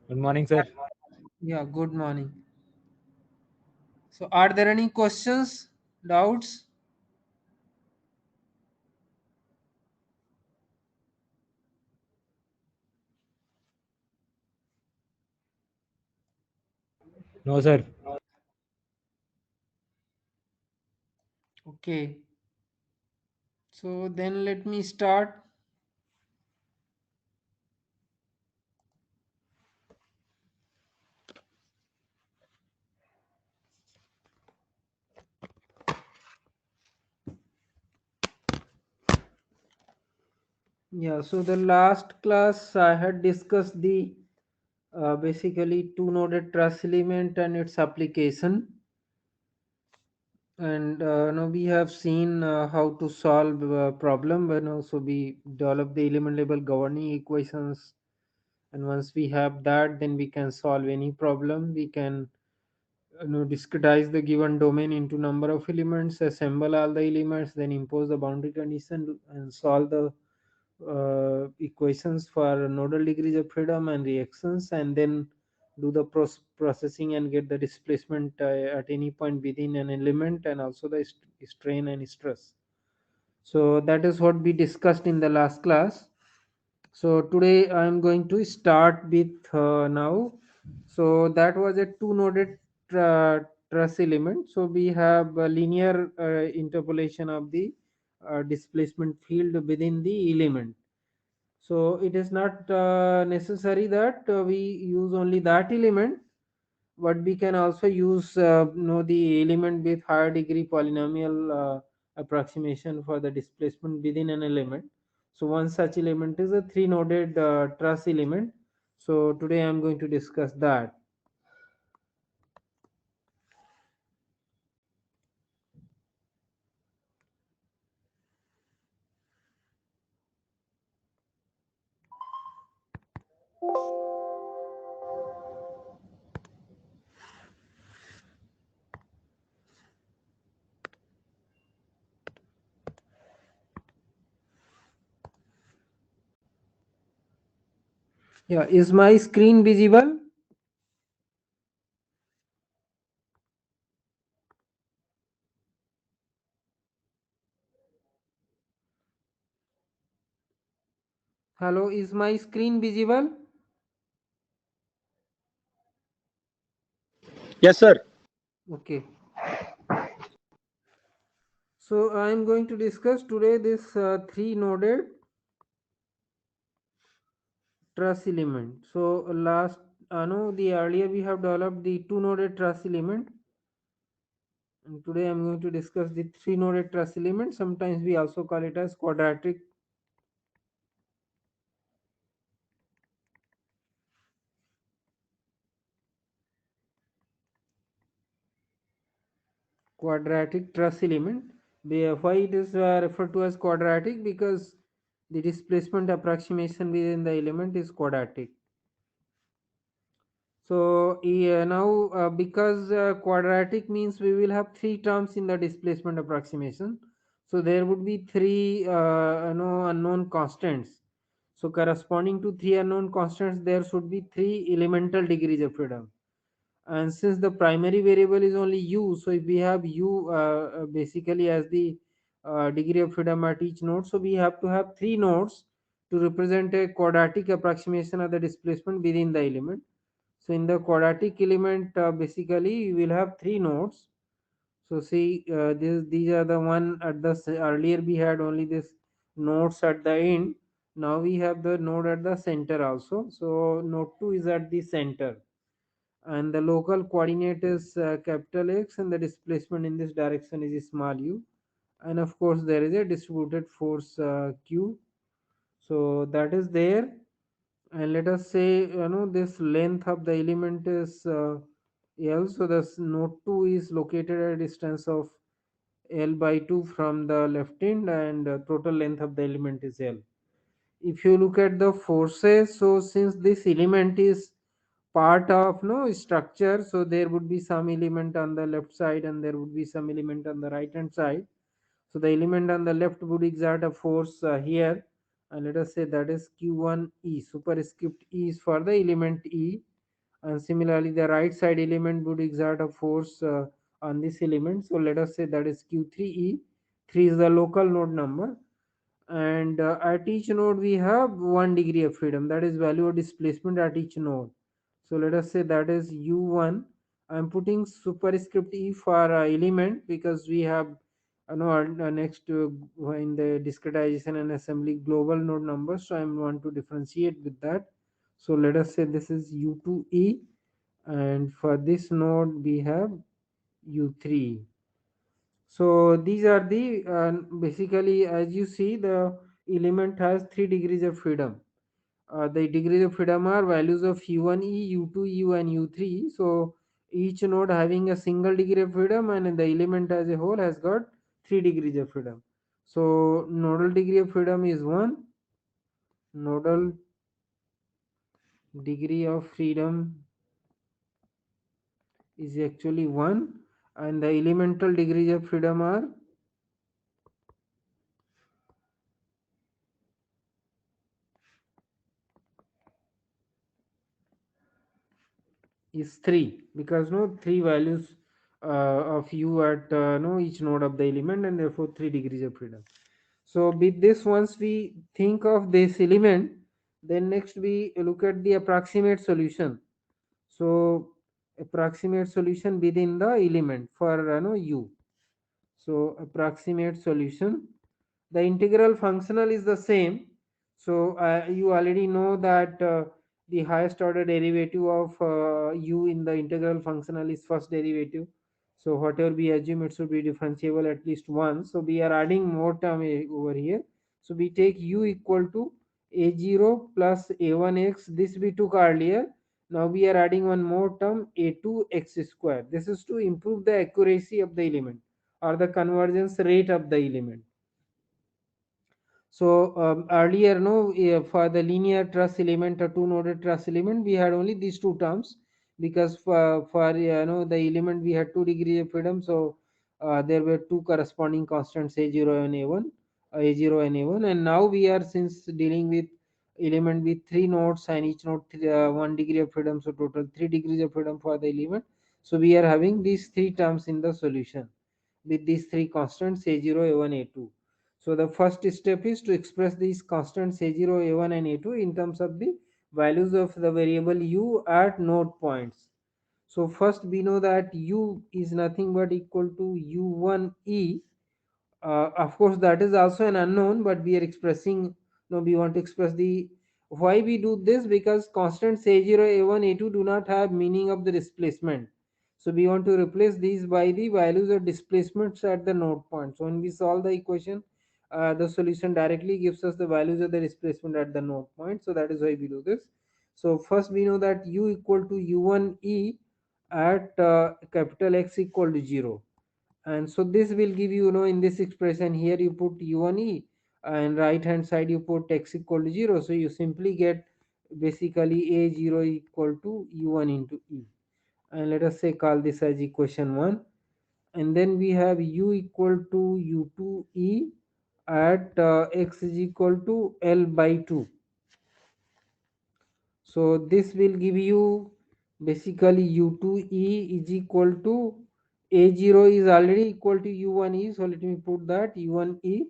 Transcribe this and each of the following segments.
Good morning, sir. Yeah, good morning. So, are there any questions, doubts? No, sir. Okay, so then let me start. Yeah, so the last class I had discussed the basically two-noded truss element and its application, and now we have seen how to solve problem, and also we develop the element level governing equations. And once we have that, then we can solve any problem. We can discretize the given domain into number of elements, assemble all the elements, then impose the boundary condition and solve the equations for nodal degrees of freedom and reactions, and then do the processing and get the displacement at any point within an element, and also the strain and stress. So that is what we discussed in the last class. So today I am going to start with now. So that was a two-noded truss element. So we have a linear interpolation of the displacement field within the element. So it is not necessary that we use only that element, but we can also use the element with higher degree polynomial approximation for the displacement within an element. So one such element is a three noded truss element. So today I'm going to discuss that. Yeah, is my screen visible? Hello, is my screen visible? Yes, sir. Okay. So I'm going to discuss today this three noded truss element. So last, no, the earlier we have developed the two-noded truss element, and today I'm going to discuss the three-noded truss element. Sometimes we also call it as quadratic truss element. Why it is referred to as quadratic? Because the displacement approximation within the element is quadratic. So now because quadratic means we will have three terms in the displacement approximation. So there would be three unknown constants. So corresponding to three unknown constants, there should be three elemental degrees of freedom. And since the primary variable is only u, so if we have u basically as the degree of freedom at each node, so we have to have three nodes to represent a quadratic approximation of the displacement within the element. So in the quadratic element, basically you will have three nodes. So see, these are the one at the earlier we had only this nodes at the end. Now we have the node at the center also. So node 2 is at the center, and the local coordinate is capital X, and the displacement in this direction is small u. And of course there is a distributed force Q. So that is there, and let us say this length of the element is L. So this node 2 is located at a distance of L by 2 from the left end, and total length of the element is L. If you look at the forces, so since this element is part of no structure, so there would be some element on the left side and there would be some element on the right hand side. So the element on the left would exert a force here, and let us say that is q1 e. Superscript e is for the element e, and similarly the right side element would exert a force on this element. So let us say that is q3e. 3 is the local node number, and at each node we have 1 degree of freedom, that is value of displacement at each node. So let us say that is u1. I'm putting superscript e for element because we have next in the discretization and assembly global node numbers, so I want to differentiate with that. So let us say this is u2e, and for this node we have u3. So these are the basically, as you see, the element has 3 degrees of freedom. The degrees of freedom are values of u1e, u2u, and u3. So each node having a single degree of freedom, and the element as a whole has got 3 degrees of freedom. So nodal degree of freedom is 1. Nodal degree of freedom is actually 1, and the elemental degrees of freedom are is 3, because no 3 values of u at no each node of the element, and therefore 3 degrees of freedom. So with this, once we think of this element, then next we look at the approximate solution. So approximate solution within the element for u. So approximate solution, the integral functional is the same. So you already know that the highest order derivative of u in the integral functional is first derivative. So whatever we assume, it should be differentiable at least once. So we are adding more term over here. So we take u equal to a0 plus a1x. This we took earlier. Now we are adding one more term, a2x square. This is to improve the accuracy of the element or the convergence rate of the element. So earlier, no, for the linear truss element or two-noded truss element, we had only these two terms, because for the element we had 2 degrees of freedom. So there were two corresponding constants, a0 and a1, a0 and a1, and now we are, since dealing with element with three nodes and each node 1 degree of freedom, so total 3 degrees of freedom for the element. So we are having these three terms in the solution with these three constants, a0, a1, a2. So the first step is to express these constants a0, a1 and a2 in terms of the values of the variable u at node points. So first we know that u is nothing but equal to u1e. Of course that is also an unknown, but we are expressing, no, we want to express the, why we do this, because constants a0, a1, a2 do not have meaning of the displacement. So we want to replace these by the values of displacements at the node point. So when we solve the equation, the solution directly gives us the values of the displacement at the node point. So that is why we do this. So first we know that u equal to u1e at capital X equal to 0. And so this will give you, in this expression here you put u1e, and right hand side you put x equal to 0. So you simply get basically a0 equal to u1 into e, and let us say call this as equation 1. And then we have u equal to u2e at x is equal to l by 2. So this will give you basically u2e is equal to a0 is already equal to u1e. So let me put that u1e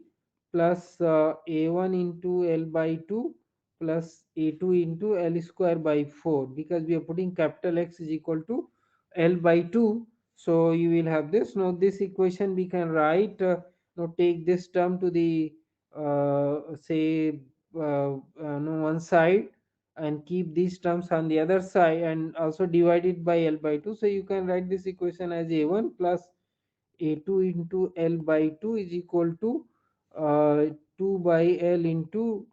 plus a1 into l by 2 plus a2 into l square by 4, because we are putting capital X is equal to l by 2. So you will have this. Now this equation we can write, now take this term to the say no, one side, and keep these terms on the other side, and also divide it by l by 2. So you can write this equation as a1 plus a2 into l by 2 is equal to 2 by l into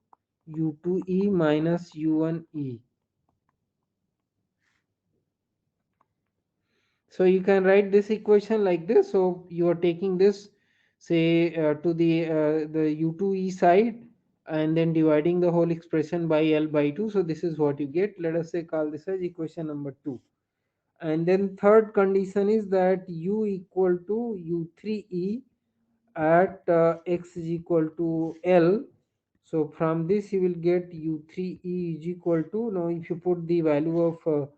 u2e minus u1e. So you can write this equation like this. So you are taking this, say to the u2e side, and then dividing the whole expression by l by 2. So this is what you get. Let us say call this as equation number 2. And then third condition is that u equal to u3e at x is equal to l. So from this you will get u3e is equal to, now if you put the value of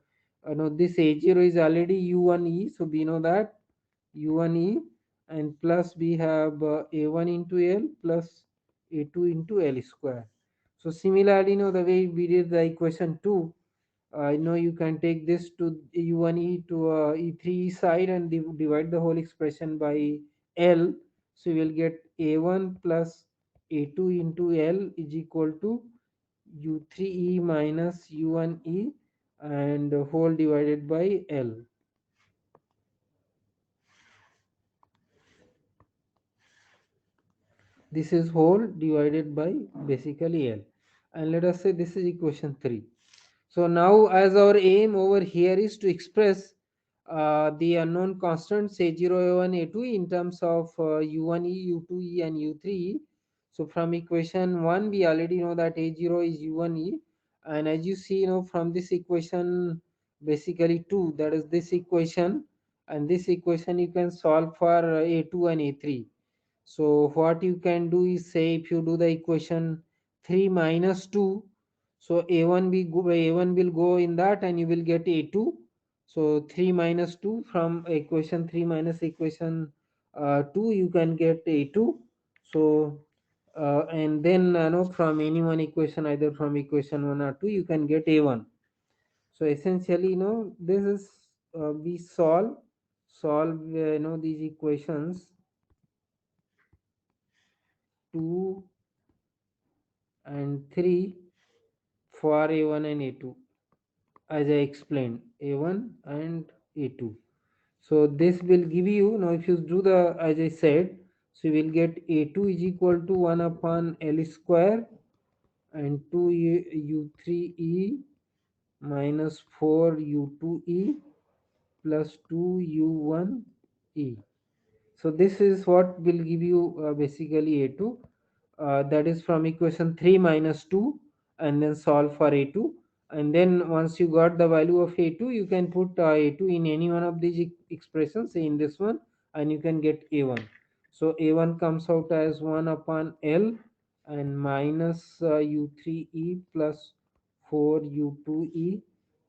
no, this a0 is already u1e, so we know that u1e, and plus we have a1 into l plus a2 into l square. So similarly, the way we did the equation 2, you can take this to u1e to e3 side and divide the whole expression by l. So you will get a1 plus a2 into l is equal to u3e minus u1e and whole divided by l. This is whole divided by basically l. And let us say this is equation 3. So now as our aim over here is to express the unknown constants a0, a1, a2 in terms of u1e, u2e and u3e. So from equation 1 we already know that a0 is u1e, and as you see from this equation basically 2, that is this equation, and this equation you can solve for a2 and a3. So what you can do is, say if you do the equation 3 minus 2, so a1 will go in that and you will get a2. So 3 minus 2, from equation 3 minus equation 2 you can get a2. So and then from any one equation, either from equation 1 or 2, you can get a1. So essentially this is we solve these equations 2 and 3 for a1 and a2, as I explained, a1 and a2. So this will give you, now if you do the, as I said, so you will get a2 is equal to 1 upon l square and 2 u3e minus 4 u2e plus 2 u1e. So this is what will give you basically a2, that is from equation 3 minus 2, and then solve for a2. And then once you got the value of a2, you can put a2 in any one of these expressions, say in this one, and you can get a1. So a1 comes out as 1 upon l and minus u3e plus 4 u2e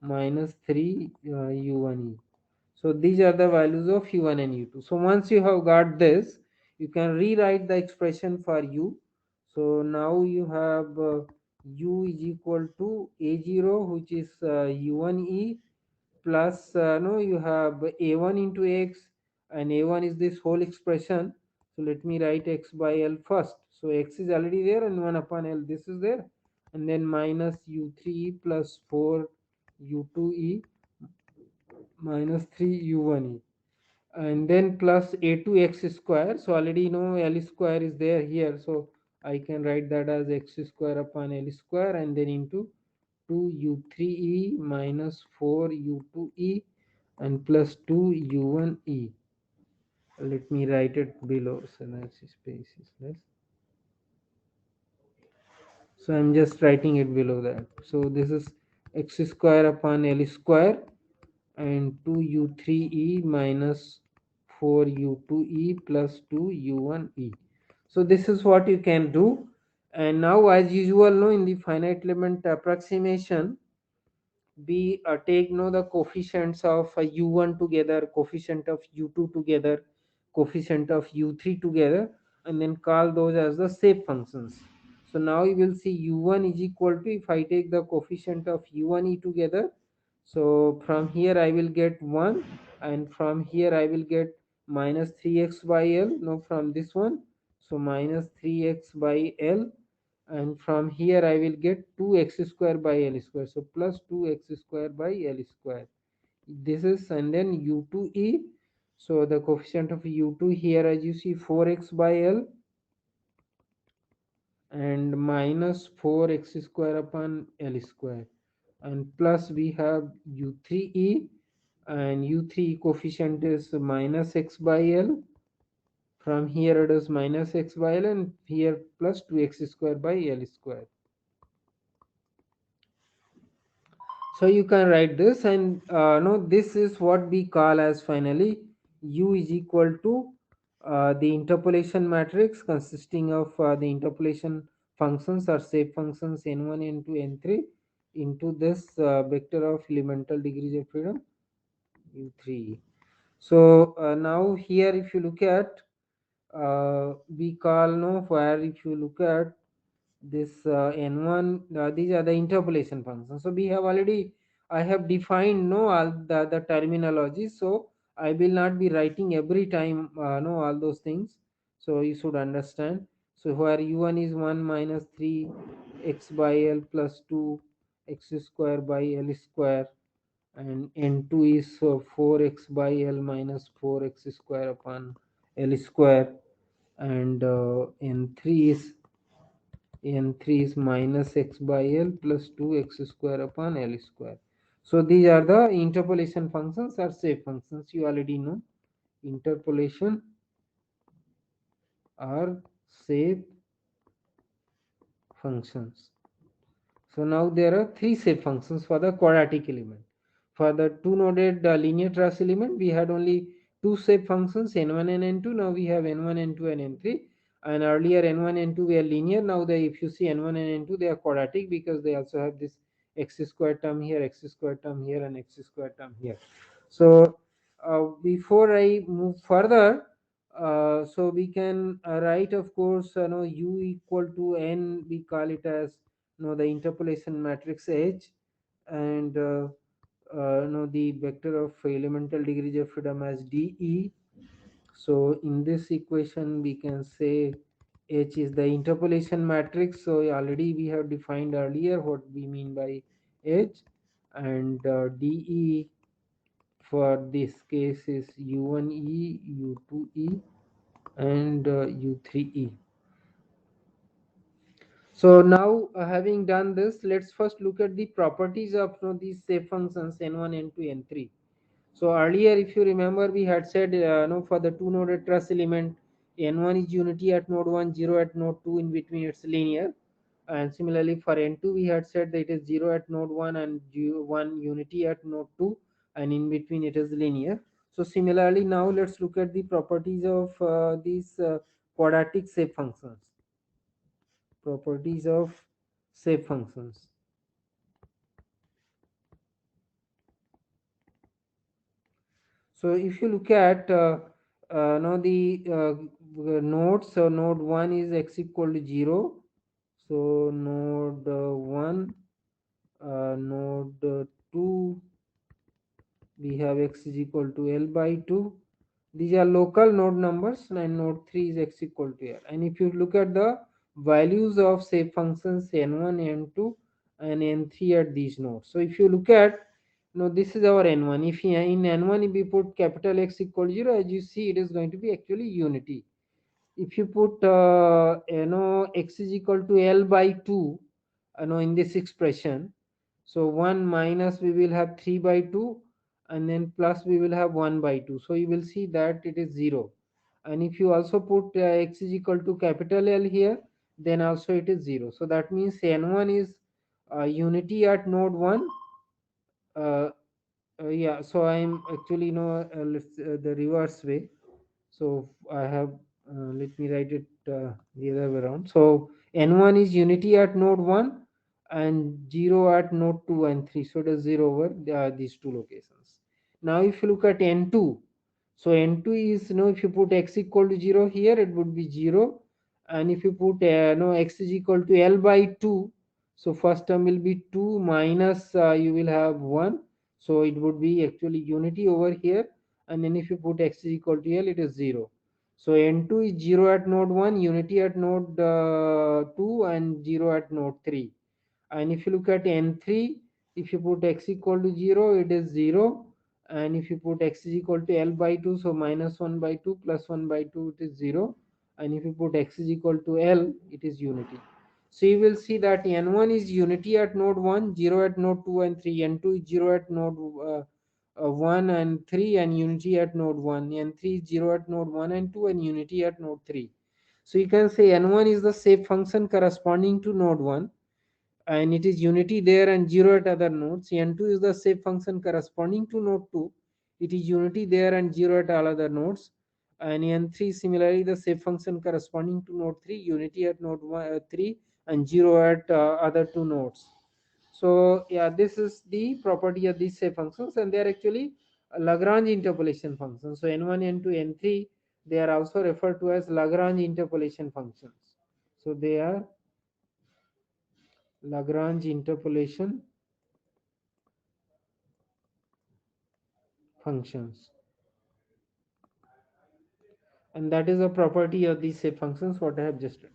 minus 3 u1e. So these are the values of u1 and u2. So once you have got this, you can rewrite the expression for u. So now you have u is equal to a0, which is u1e, plus no, you have a1 into x, and a1 is this whole expression. So let me write x by l first. So x is already there and 1 upon l, this is there, and then minus u3e plus 4 u2e minus 3 u1e, and then plus a2x square. So already l square is there here, so I can write that as x square upon l square, and then into 2 u3e minus 4 u2e and plus 2 u1e. Let me write it below, so that's space is less, so I'm just writing it below that. So this is x square upon l square and 2u3e minus 4u2e plus 2u1e. So this is what you can do. And now as usual, in the finite element approximation, we take the coefficients of u1 together, coefficient of u2 together, coefficient of u3 together, and then call those as the shape functions. So now you will see u1 is equal to, if I take the coefficient of u1e together, so from here I will get 1, and from here I will get minus 3x by l, no, from this one, so minus 3x by l, and from here I will get 2x square by l square, so plus 2x square by l square. This is, and then u2e, so the coefficient of u2 here, as you see, 4x by l and minus 4x square upon l square, and plus we have u3e, and u3 coefficient is minus x by l, from here it is minus x by l, and here plus 2x square by l square. So you can write this, and no, this is what we call as finally u is equal to the interpolation matrix consisting of the interpolation functions or shape functions n1, n2, n3 into this vector of elemental degrees of freedom u3. So now here if you look at we call no where if you look at this n1, these are the interpolation functions. So we have already, I have defined no all the terminology, so I will not be writing every time no all those things, so you should understand. So where u1 is 1 minus 3 x by l plus 2 x square by l square, and n2 is 4x by l minus 4x square upon l square, and n3 is minus x by l plus 2x square upon l square. So these are the interpolation functions or shape functions. You already know interpolation or shape functions. So now there are three shape functions for the quadratic element. For the two-noded linear truss element, we had only two shape functions n1 and n2. Now we have n1, n2, and n3. And earlier n1, n2 were linear. Now if you see n1 and n2, they are quadratic because they also have this x square term here, x square term here, and x square term here. So before I move further, so we can write, of course, no, u equal to n. We call it as the interpolation matrix H, and the vector of elemental degrees of freedom as dE. So in this equation we can say H is the interpolation matrix. So already we have defined earlier what we mean by H, and dE for this case is u1e, u2e, and u3e. So now having done this, let's first look at the properties of these shape functions n1, n2, n3. So earlier, if you remember, we had said for the two-noded truss element, n1 is unity at node 1, 0 at node 2, in between it's linear. And similarly for n2, we had said that it is 0 at node 1 and 1 unity at node 2, and in between it is linear. So similarly, now let's look at the properties of these quadratic shape functions. Properties of shape functions. So if you look at now the nodes, so node 1 is x equal to 0. So node 1, node 2, we have x is equal to L by 2. These are local node numbers, and node 3 is x equal to L. And if you look at the values of shape functions n1, n2, and n3 at these nodes. So if you look at, this is our n1. If in n1 if we put capital X equal to 0, as you see, it is going to be actually unity. If you put x is equal to L by 2, in this expression, so 1 minus we will have 3 by 2, and then plus we will have 1 by 2. So you will see that it is 0. And if you also put x is equal to capital L here, then also it is 0. So that means n1 is unity at node 1. uh, yeah, so I'm actually the reverse way. So I have let me write it the other way around. So n1 is unity at node 1 and 0 at node 2 and 3. So it is 0 over these two locations. Now if you look at n2, so n2 is, if you put x equal to 0 here, it would be 0. And if you put x is equal to L by 2, so first term will be 2 minus you will have 1. So it would be actually unity over here. And then if you put x is equal to L, it is 0. So n2 is 0 at node 1, unity at node 2, and 0 at node 3. And if you look at n3, if you put x equal to 0, it is 0. And if you put x is equal to L by 2, so minus 1 by 2 plus 1 by 2, it is 0. And if you put x is equal to L, it is unity. So you will see that n1 is unity at node 1, 0 at node 2 and 3. N2 is 0 at node 1 and 3, and unity at node 1. N3 is 0 at node 1 and 2, and unity at node 3. So you can say n1 is the shape function corresponding to node 1, and it is unity there and 0 at other nodes. n2 is the shape function corresponding to node 2. It is unity there and 0 at all other nodes. And n3 similarly the shape function corresponding to node 3, unity at node 3, and 0 at other two nodes. So yeah, this is the property of these shape functions, and they are actually Lagrange interpolation functions. So n1, n2, n3, they are also referred to as Lagrange interpolation functions. So they are Lagrange interpolation functions, and that is a property of these shape functions what I have just written.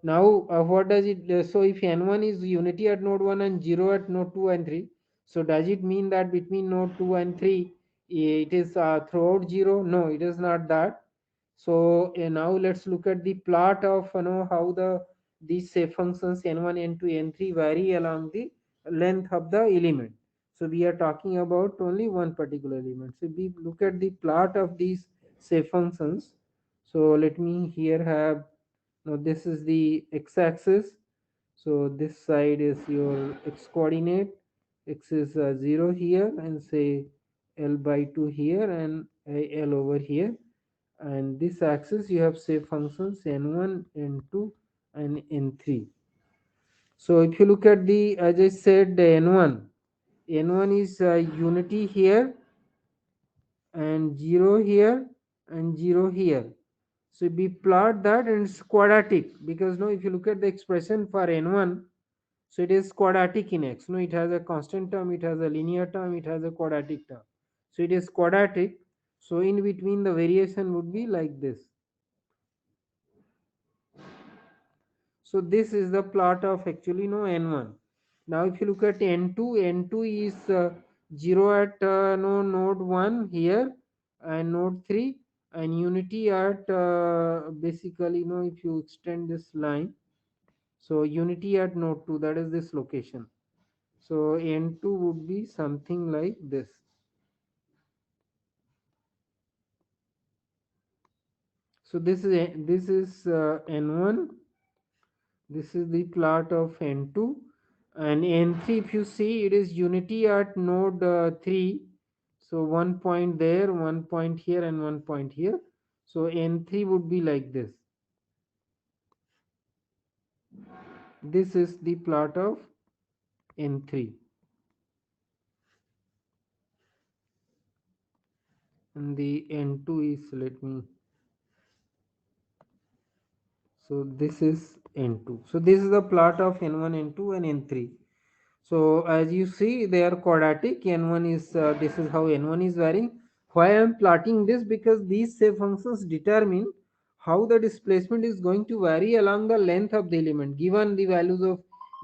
Now, what does it? So, if n1 is unity at node 1 and 0 at node 2 and 3, so does it mean that between node 2 and 3 it is throughout 0? No, it is not that. So, now let's look at the plot of how these shape functions n1, n2, n3 vary along the length of the element. So, we are talking about only one particular element. So, we look at the plot of these shape functions. So, let me here have, now this is the x-axis. So this side is your x coordinate. X is 0 here, and say L by 2 here, and L over here. And this axis you have say functions n1, n2, and n3. So if you look at the, as I said, the n1 is unity here, and 0 here, and 0 here. So we plot that, and it's quadratic, because now if you look at the expression for n1, so it is quadratic in x. No, it has a constant term, it has a linear term, it has a quadratic term. So it is quadratic. So in between the variation would be like this. So this is the plot of actually no n1. Now if you look at n2 is 0 at no node 1 here, and node 3, and unity at basically no, if you extend this line, so unity at node 2, that is this location. So n2 would be something like this. So this is n1. This is the plot of n2, and n3. If you see, it is unity at node 3. So one point there, one point here, and one point here. So n3 would be like this. This is the plot of n3, and the n2 is, let me, so this is n2. So this is the plot of n1, n2, and n3. So as you see, they are quadratic. N1 is this is how n1 is varying. Why I am plotting this? Because these shape functions determine how the displacement is going to vary along the length of the element. Given the values of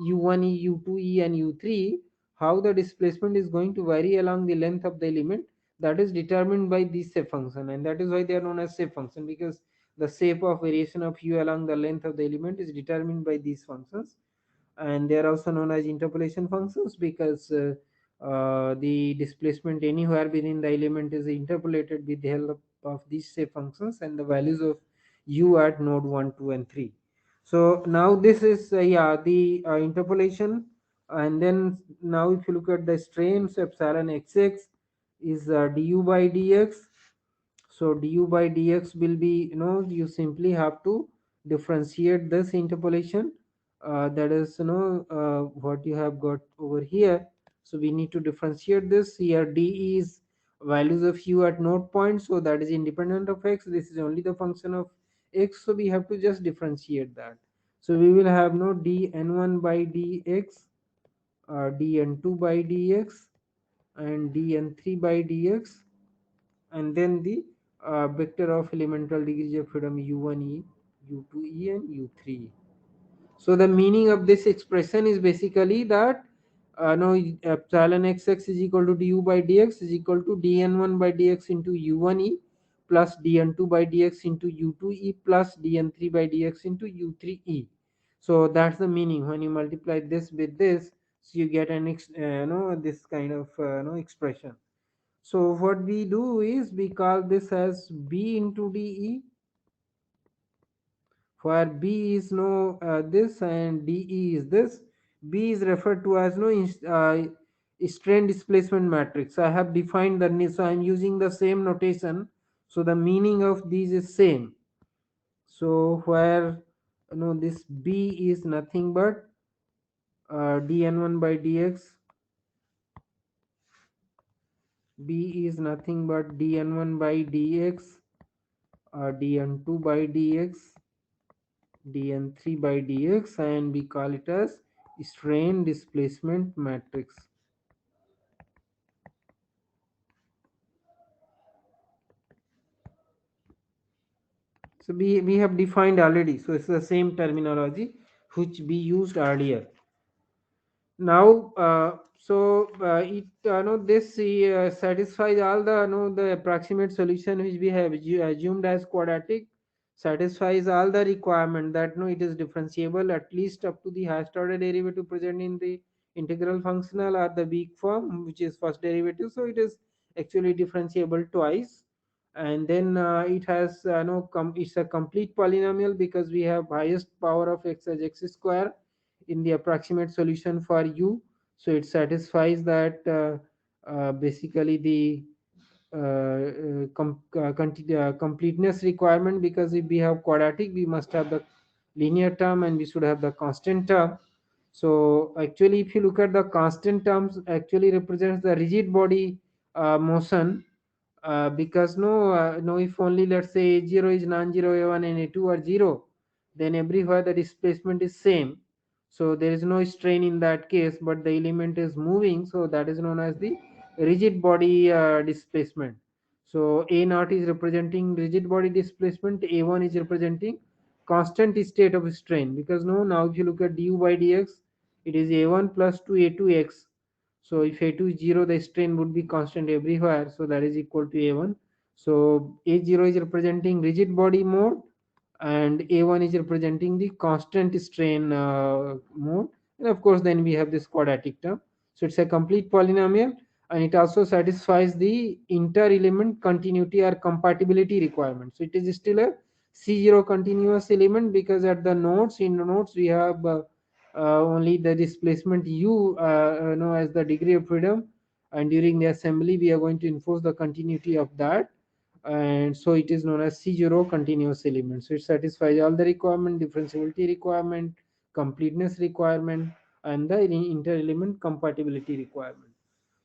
u1e, u2e, and u3, how the displacement is going to vary along the length of the element, that is determined by this shape function, and that is why they are known as shape function, because the shape of variation of u along the length of the element is determined by these functions. And they are also known as interpolation functions, because the displacement anywhere within the element is interpolated with the help of these shape functions and the values of u at node 1, 2, and 3. So now this is yeah, the interpolation. And then now if you look at the strain, so epsilon xx is du by dx. So du by dx will be, you simply have to differentiate this interpolation. That is, what you have got over here. So we need to differentiate this. Here d is values of u at node point, so that is independent of x. This is only the function of x, so we have to just differentiate that. So we will have no dn1 by dx, dn2 by dx, and dn3 by dx, and then the vector of elemental degrees of freedom u1e, u2e, and u3. So the meaning of this expression is basically that no, epsilon xx is equal to du by dx is equal to dn1 by dx into u1e plus dn2 by dx into u2e plus dn3 by dx into u3e. So that's the meaning. When you multiply this with this, so you get an this kind of expression. So what we do is we call this as B into DE, where B is no this and DE is this. B is referred to as no strain displacement matrix. I have defined the, so I am using the same notation. So the meaning of these is same. So where this B is nothing but dn1 by dx, b is nothing but dn1 by dx, dn2 by dx, dn3 by dx, and we call it as strain displacement matrix. So we have defined already, so it's the same terminology which we used earlier. Now it no this satisfies all the the approximate solution which we have assumed as quadratic, satisfies all the requirement that no it is differentiable at least up to the highest order derivative present in the integral functional or the weak form, which is first derivative, so it is actually differentiable twice. And then it has it's a complete polynomial because we have highest power of x as x square in the approximate solution for u. So it satisfies that basically the completeness requirement, because if we have quadratic we must have the linear term and we should have the constant term. So actually if you look at the constant terms actually represents the rigid body motion, because no if only let's say a0 is non-zero, a1 and a2 are 0, then everywhere the displacement is same, so there is no strain in that case, but the element is moving, so that is known as the rigid body displacement. So a naught is representing rigid body displacement, a1 is representing constant state of strain, because no now if you look at du by dx, it is a1 plus 2 a2x. So if a2 is 0, the strain would be constant everywhere, so that is equal to a1. So a0 is representing rigid body mode and a1 is representing the constant strain mode. And of course then we have this quadratic term. So it's a complete polynomial, and it also satisfies the inter-element continuity or compatibility requirement. So it is still a C0 continuous element, because at the nodes, in the nodes we have only the displacement u as the degree of freedom, and during the assembly we are going to enforce the continuity of that, and so it is known as C0 continuous element. So it satisfies all the requirement, differentiability requirement, completeness requirement, and the inter-element compatibility requirement.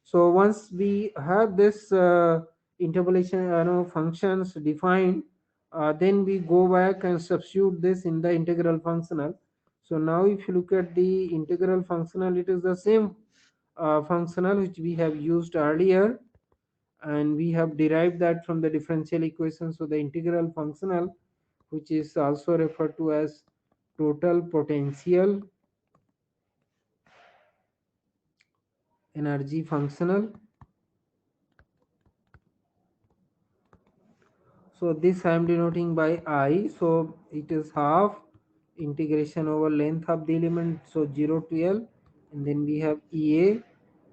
So once we have this interpolation functions defined, then we go back and substitute this in the integral functional. So now if you look at the integral functional, it is the same functional which we have used earlier, and we have derived that from the differential equation. So the integral functional, which is also referred to as total potential energy functional. So this I am denoting by I. So it is half integration over length of the element, so 0 to L, and then we have EA,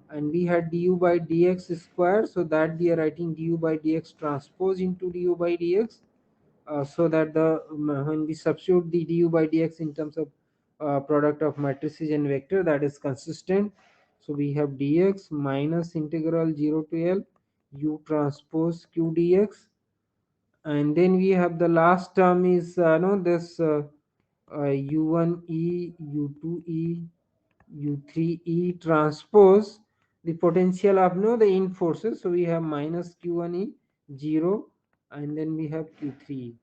and we had du by dx square, so that we are writing du by dx transpose into du by dx, so that the when we substitute the du by dx in terms of product of matrices and vector, that is consistent. So we have dx minus integral 0 to L u transpose q dx, and then we have the last term is no this u1e u2e u3e transpose the potential of no the in forces. So we have minus q1e 0, and then we have q3e.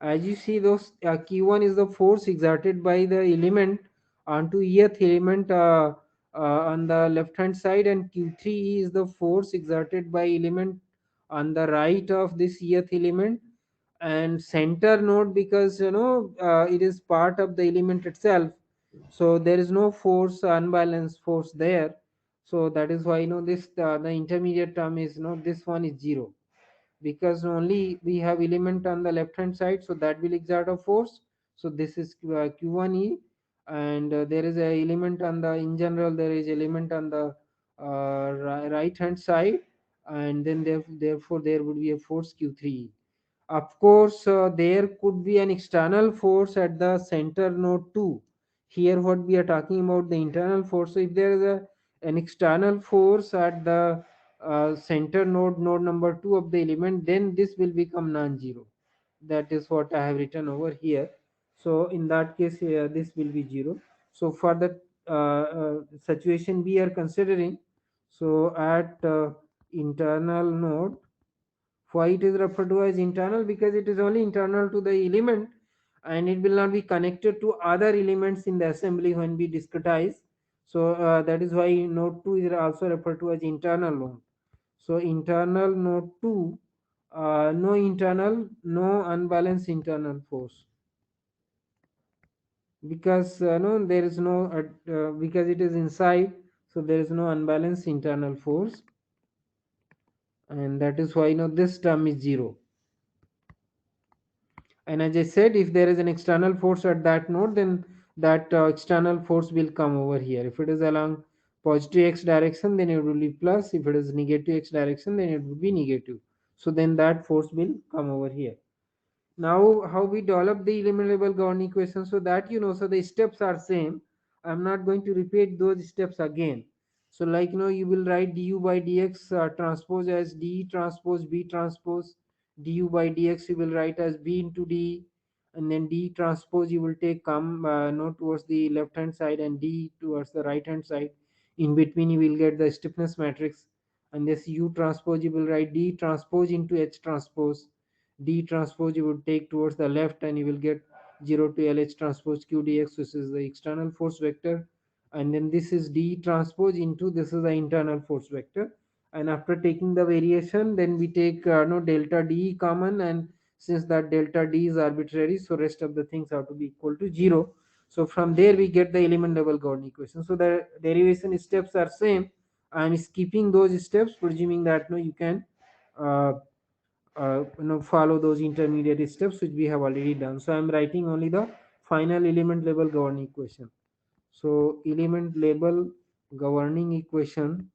As you see, those q1 is the force exerted by the element onto earth element on the left hand side, and q3e is the force exerted by element on the right of this earth element and center node, because it is part of the element itself, so there is no force unbalanced force there. So that is why this the intermediate term is this one is 0, because only we have element on the left hand side, so that will exert a force. So this is q1e, and there is a element on the, in general there is element on the right hand side, and then therefore there would be a force q3e. Of course, there could be an external force at the center node too. Here, what we are talking about the internal force. So, if there is an external force at the center node, node number 2 of the element, then this will become non-zero. That is what I have written over here. So, in that case, this will be 0. So, for the situation B are considering. So at internal node, why it is referred to as internal? Because it is only internal to the element, and it will not be connected to other elements in the assembly when we discretize. So that is why node 2 is also referred to as internal node. So internal node 2, no unbalanced internal force, because no, there is no because it is inside, so there is no unbalanced internal force, and that is why this term is 0. And as I said, if there is an external force at that node, then that external force will come over here. If it is along positive x direction, then it will be plus. If it is negative x direction, then it will be negative. So then that force will come over here. Now how we develop the element level governing equation, so that so the steps are same. I'm not going to repeat those steps again. So like you will write du by dx transpose as d transpose b transpose. Du by dx you will write as b into d, and then d transpose you will take come towards the left hand side and d towards the right hand side. In between you will get the stiffness matrix, and this u transpose you will write d transpose into h transpose. D transpose you would take towards the left, and you will get 0 to LH transpose Q dx. This is the external force vector, and then this is D transpose into this is the internal force vector. And after taking the variation, then we take no delta D common, and since that delta D is arbitrary, so rest of the things have to be equal to 0. So from there we get the element level Gaussian equation. So the derivation steps are same. I am skipping those steps, presuming that you can uh, follow those intermediate steps which we have already done. So I'm writing only the final element level governing equation. So element level governing equation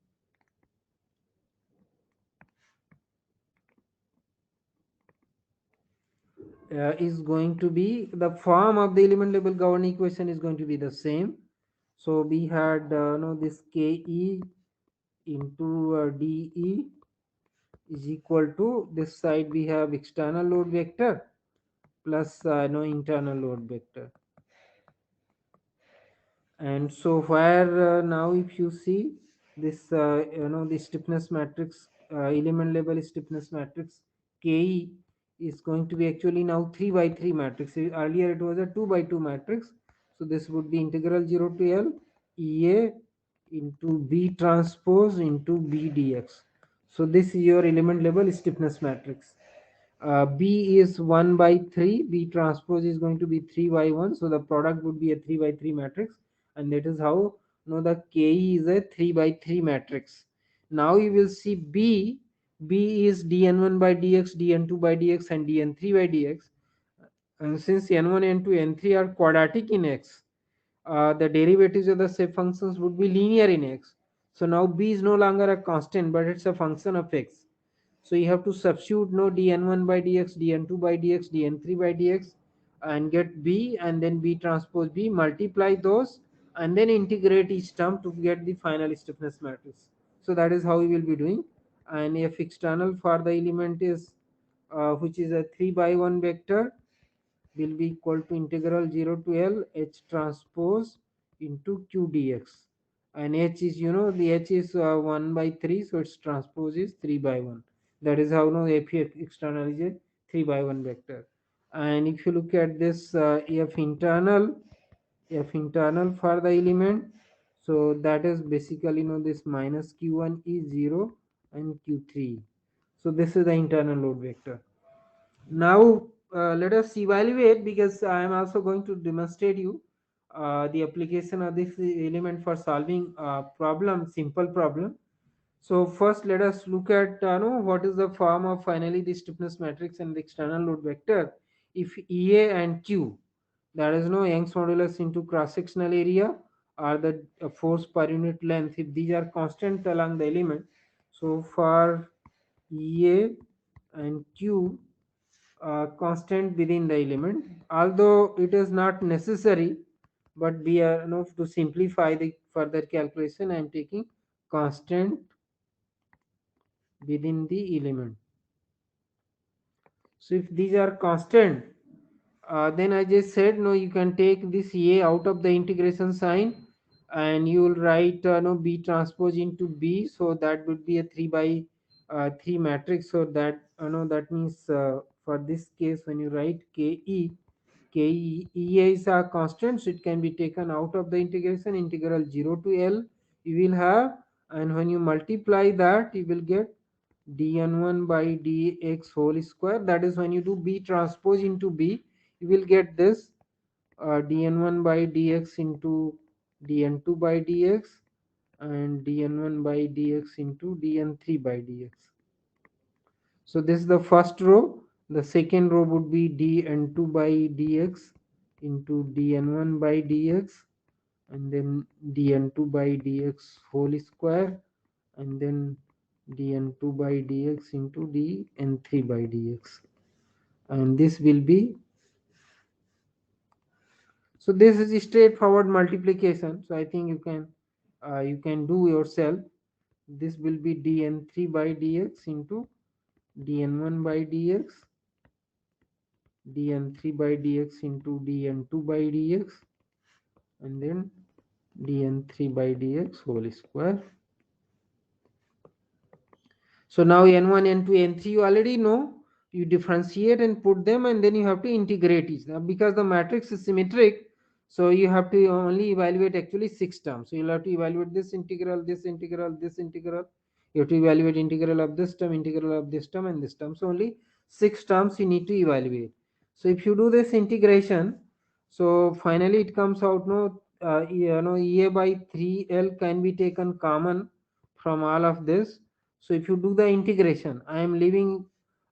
is going to be the form of the element level governing equation is going to be the same. So we had this ke into de is equal to, this side we have external load vector plus no internal load vector. And so where now if you see this the stiffness matrix, element level stiffness matrix ke is going to be actually now 3 by 3 matrix. Earlier it was a 2 by 2 matrix. So this would be integral 0 to L ea into b transpose into b dx. So this is your element level stiffness matrix. B is 1 by 3, B transpose is going to be 3 by 1, so the product would be a 3 by 3 matrix, and that is how the KE is a 3 by 3 matrix. Now you will see B is dn1 by dx, dn2 by dx, and dn3 by dx, and since n1, n2, n3 are quadratic in x, the derivatives of the shape functions would be linear in x. So now B is no longer a constant, but it's a function of x. So you have to substitute dn1 by dx, dn2 by dx, dn3 by dx, and get b, and then b transpose b, multiply those, and then integrate each term to get the final stiffness matrix. So that is how we will be doing. And if external for the element is which is a 3 by 1 vector, will be equal to integral 0 to L H transpose into Q dx. And H is, the H is 1 by 3, so its transpose is 3 by 1. That is how F external is a 3 by 1 vector. And if you look at this F internal for the element, so that is basically, this minus Q1 is 0 and Q3. So this is the internal load vector. Now let us evaluate, because I am also going to demonstrate you the application of this element for solving simple problem. So first let us look at what is the form of finally the stiffness matrix and the external load vector if EA and Q, that is Young's modulus into cross sectional area, or the force per unit length, if these are constant along the element. So for EA and Q, constant within the element, although it is not necessary, but we are to simplify the further calculation, I am taking constant within the element. So if these are constant, then I just said you can take this a out of the integration sign, and you will write no B transpose into B, so that would be a 3 by 3 matrix. So that no, that means for this case when you write KE is a constant, so it can be taken out of the integration, integral 0 to L you will have, and when you multiply that you will get dn1 by dx whole square. That is when you do B transpose into B, you will get this dn1 by dx into dn2 by dx, and dn1 by dx into dn3 by dx. So this is the first row. The second row would be dn2 by dx into dn1 by dx, and then dn2 by dx whole square, and then dn2 by dx into dn3 by dx. And this will be, so this is straightforward multiplication. So I think you can do yourself. This will be dn3 by dx into dn1 by dx, dn3 by dx into dn2 by dx, and then dn3 by dx whole square. So now n1, n2, n3 you already know. You differentiate and put them, and then you have to integrate each. Now, because the matrix is symmetric, so you have to only evaluate actually 6 terms. So you'll have to evaluate this integral, this integral, this integral. You have to evaluate integral of this term, integral of this term, and this term. So only 6 terms you need to evaluate. So if you do this integration, so finally it comes out no, EA by 3L can be taken common from all of this. So if you do the integration, I am leaving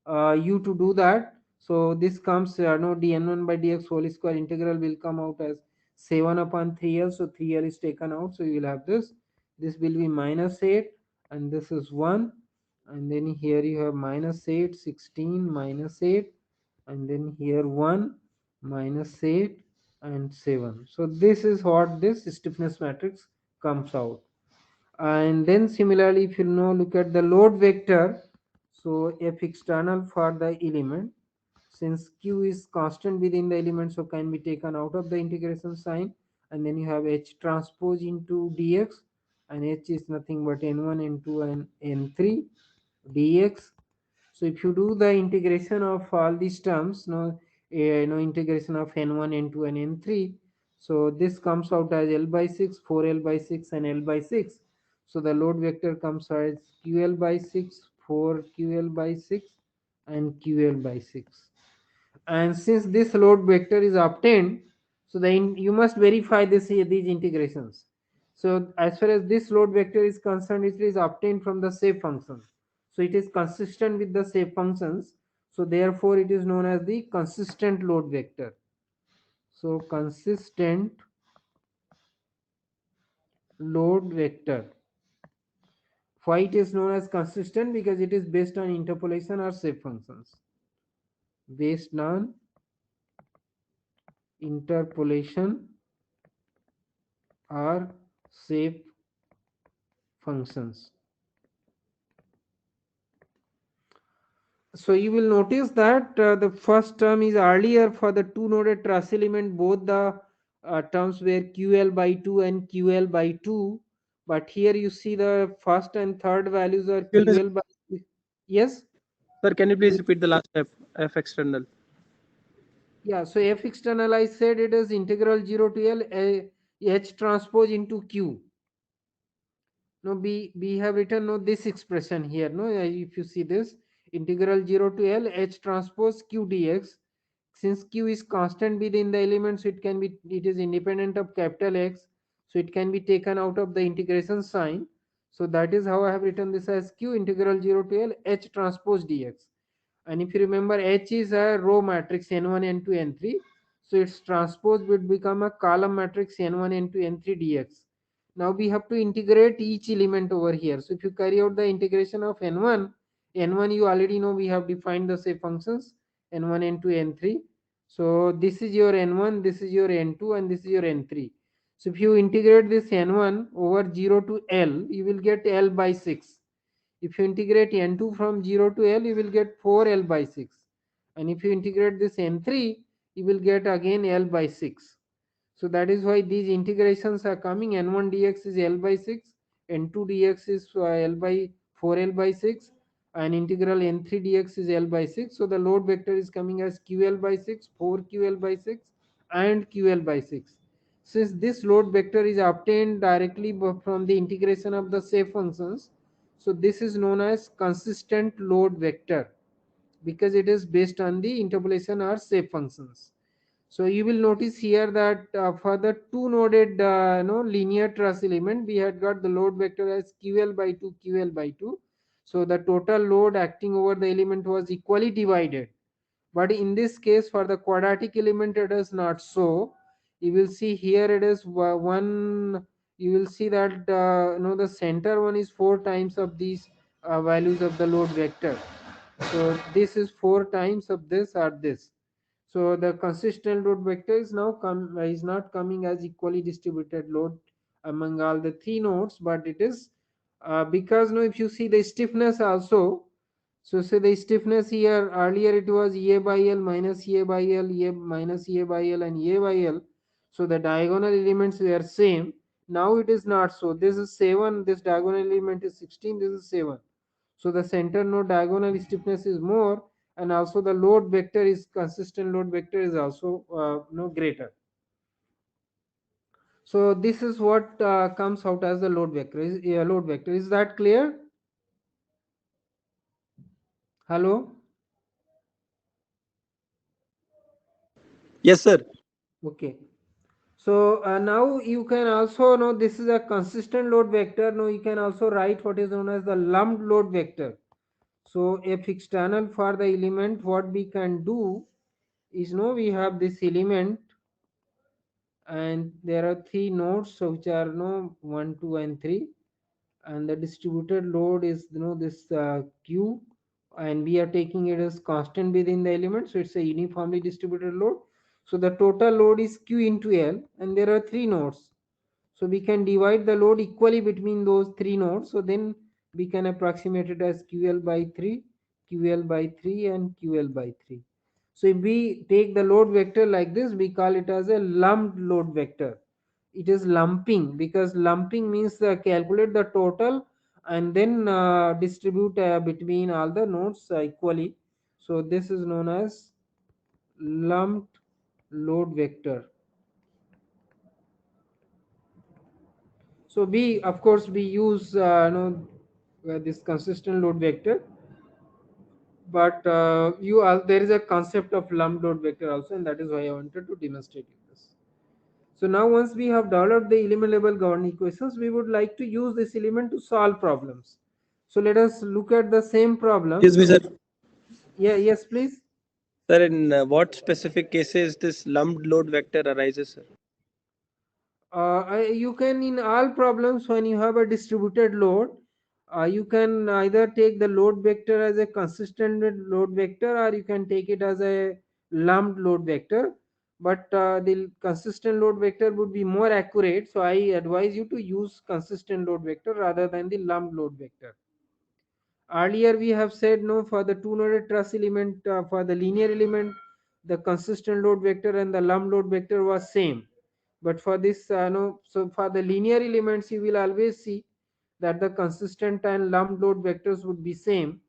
you to do that. So this comes no dn1 by dx whole square integral will come out as 7 upon 3l. So 3l is taken out. So you will have this. This will be minus 8, and this is 1. And then here you have minus 8, 16, minus 8, and then here 1, minus 8, and 7. So this is what this stiffness matrix comes out. And then similarly, if you now look at the load vector, so F external for the element, since q is constant within the element, so can be taken out of the integration sign, and then you have H transpose into dx, and H is nothing but n1, n2, and n3 dx. So if you do the integration of all these terms, integration of n1, n2, and n3, so this comes out as L by 6, 4L by 6, and L by 6. So the load vector comes out as QL by 6, 4QL by 6, and QL by 6. And since this load vector is obtained, so then you must verify these integrations. So as far as this load vector is concerned, it is obtained from the shape function, so it is consistent with the shape functions, so therefore it is known as the consistent load vector. So consistent load vector, why it is known as consistent? Because it is based on interpolation or shape functions, based on interpolation or shape functions. So you will notice that the first term is earlier for the two noded truss element, both the terms were QL by 2 and QL by 2, but here you see the first and third values are Excuse me, QL by, yes. sir. Can you please repeat the last step? F external. Yeah, so F external I said it is integral 0 to L H transpose into Q. No, we have written no this expression here. No, if you see this integral 0 to L H transpose Q dx. Since Q is constant within the elements, it is independent of capital X, so it can be taken out of the integration sign. So that is how I have written this as Q integral 0 to L H transpose dx. And if you remember, H is a row matrix n1, n2, n3, so its transpose would become a column matrix n1, n2, n3 dx. Now we have to integrate each element over here. So if you carry out the integration of n1, n1 you already know we have defined the shape functions n1, n2, n3. So this is your n1, this is your n2, and this is your n3. So if you integrate this n1 over 0 to L, you will get L by 6. If you integrate n2 from 0 to L, you will get 4L by 6. And if you integrate this n3, you will get again L by 6. So that is why these integrations are coming. N1 dx is L by 6, N2 dx is L by 4L by 6, and integral N3 dx is L by 6. So the load vector is coming as QL by 6, 4QL by 6, and QL by 6. Since this load vector is obtained directly from the integration of the shape functions, so this is known as consistent load vector because it is based on the interpolation or shape functions. So you will notice here that for the two noded linear truss element, we had got the load vector as QL by 2, QL by 2. So the total load acting over the element was equally divided. But in this case, for the quadratic element, it is not so. You will see here it is one. You will see that the center one is 4 times of these values of the load vector. So this is 4 times of this or this. So the consistent load vector is now is not coming as equally distributed load among all the three nodes, but it is because now if you see the stiffness also, so say the stiffness here earlier it was A by L minus A by L, A minus A by L, and A by L. So the diagonal elements were same. Now it is not so. This is 7. This diagonal element is 16. This is 7. So the center node diagonal stiffness is more, and also the load vector is consistent load vector is also greater. So this is what comes out as the load vector. Load vector. Is that clear? Hello. Yes, sir. Okay. So now you can also know this is a consistent load vector. Now you can also write what is known as the lumped load vector. So if external for the element, what we can do is we have this element and there are three nodes, so which are 1, 2, and 3, and the distributed load is this q, and we are taking it as constant within the element, so it's a uniformly distributed load. So the total load is q into L, and there are three nodes, so we can divide the load equally between those three nodes. So then we can approximate it as QL by 3, QL by 3, and QL by 3. So if we take the load vector like this, we call it as a lumped load vector. It is lumping because lumping means calculate the total and then distribute between all the nodes equally. So this is known as lumped load vector. So we, of course, we use this consistent load vector, but there is a concept of lumped load vector also, and that is why I wanted to demonstrate you this. So now once we have developed the element level governing equations, we would like to use this element to solve problems. So let us look at the same problem. Excuse me, sir. Yeah, yes, please. Sir, in what specific cases this lumped load vector arises, sir? You can in all problems when you have a distributed load, you can either take the load vector as a consistent load vector or you can take it as a lumped load vector, but the consistent load vector would be more accurate, so I advise you to use consistent load vector rather than the lumped load vector. Earlier we have said no, for the two noded truss element, for the linear element, the consistent load vector and the lump load vector was same. But for this no, so for the linear elements you will always see that the consistent and lump load vectors would be same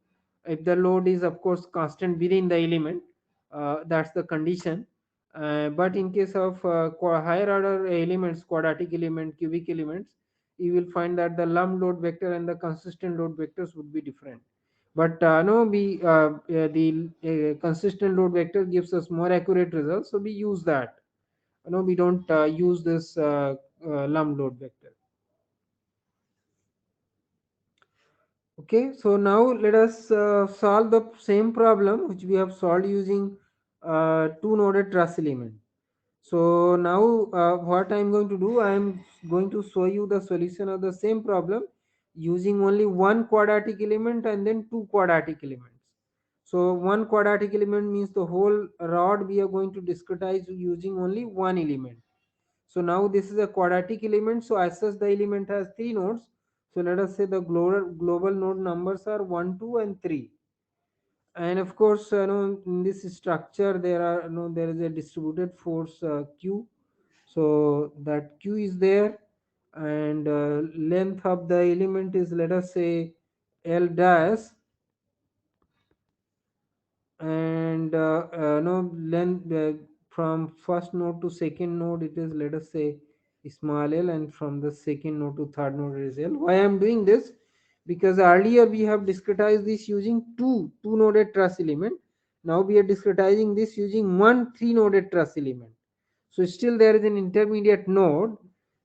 if the load is of course constant within the element. That's the condition. But in case of higher order elements, quadratic element, cubic elements, you will find that the lump load vector and the consistent load vectors would be different. But no, the consistent load vector gives us more accurate results, so we use that. No, we don't use this lump load vector. Okay, so now let us solve the same problem which we have solved using two noded truss element. So now what I am going to do, I am going to show you the solution of the same problem using only one quadratic element and then two quadratic elements. So one quadratic element means the whole rod we are going to discretize using only one element. So now this is a quadratic element, so as such the element has three nodes. So let us say the global node numbers are 1, 2, and 3. And of course in this structure there is a distributed force q. So that q is there, and length of the element is, let us say, l dash, and no length from first node to second node it is, let us say, small l, and from the second node to third node it is l. Why I am doing this? Because earlier we have discretized this using two noded truss element. Now we are discretizing this using one three noded truss element. So still there is an intermediate node.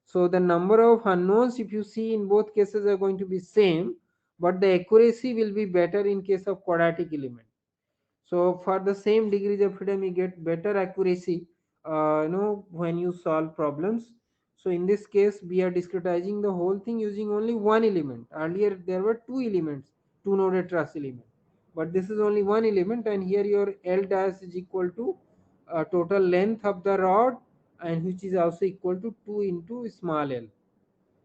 So the number of unknowns, if you see, in both cases are going to be same, but the accuracy will be better in case of quadratic element. So for the same degrees of freedom you get better accuracy when you solve problems. So in this case we are discretizing the whole thing using only one element. Earlier there were two elements, two noded truss element, but this is only one element, and here your l dash is equal to total length of the rod, and which is also equal to 2 into small l.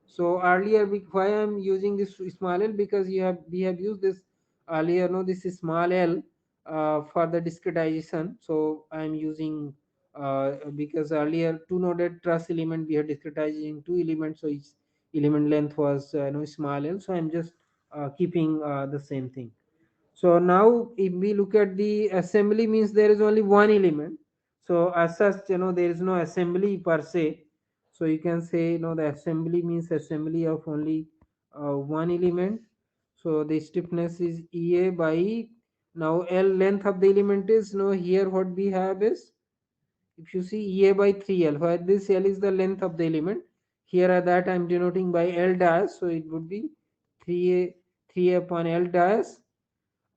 So earlier, why I am using this small l, because we have used this earlier, no, this is small l for the discretization. So I am using because earlier two noded truss element we are discretizing two elements, so each element length was small l. So I am just keeping the same thing. So now if we look at the assembly, means there is only one element. So as such, there is no assembly per se. So you can say, the assembly means assembly of only one element. So the stiffness is EA by, now L length of the element is, here what we have is, if you see, EA by 3L, where this L is the length of the element. Here at that I am denoting by L dash, so it would be 3A 3A upon L dash.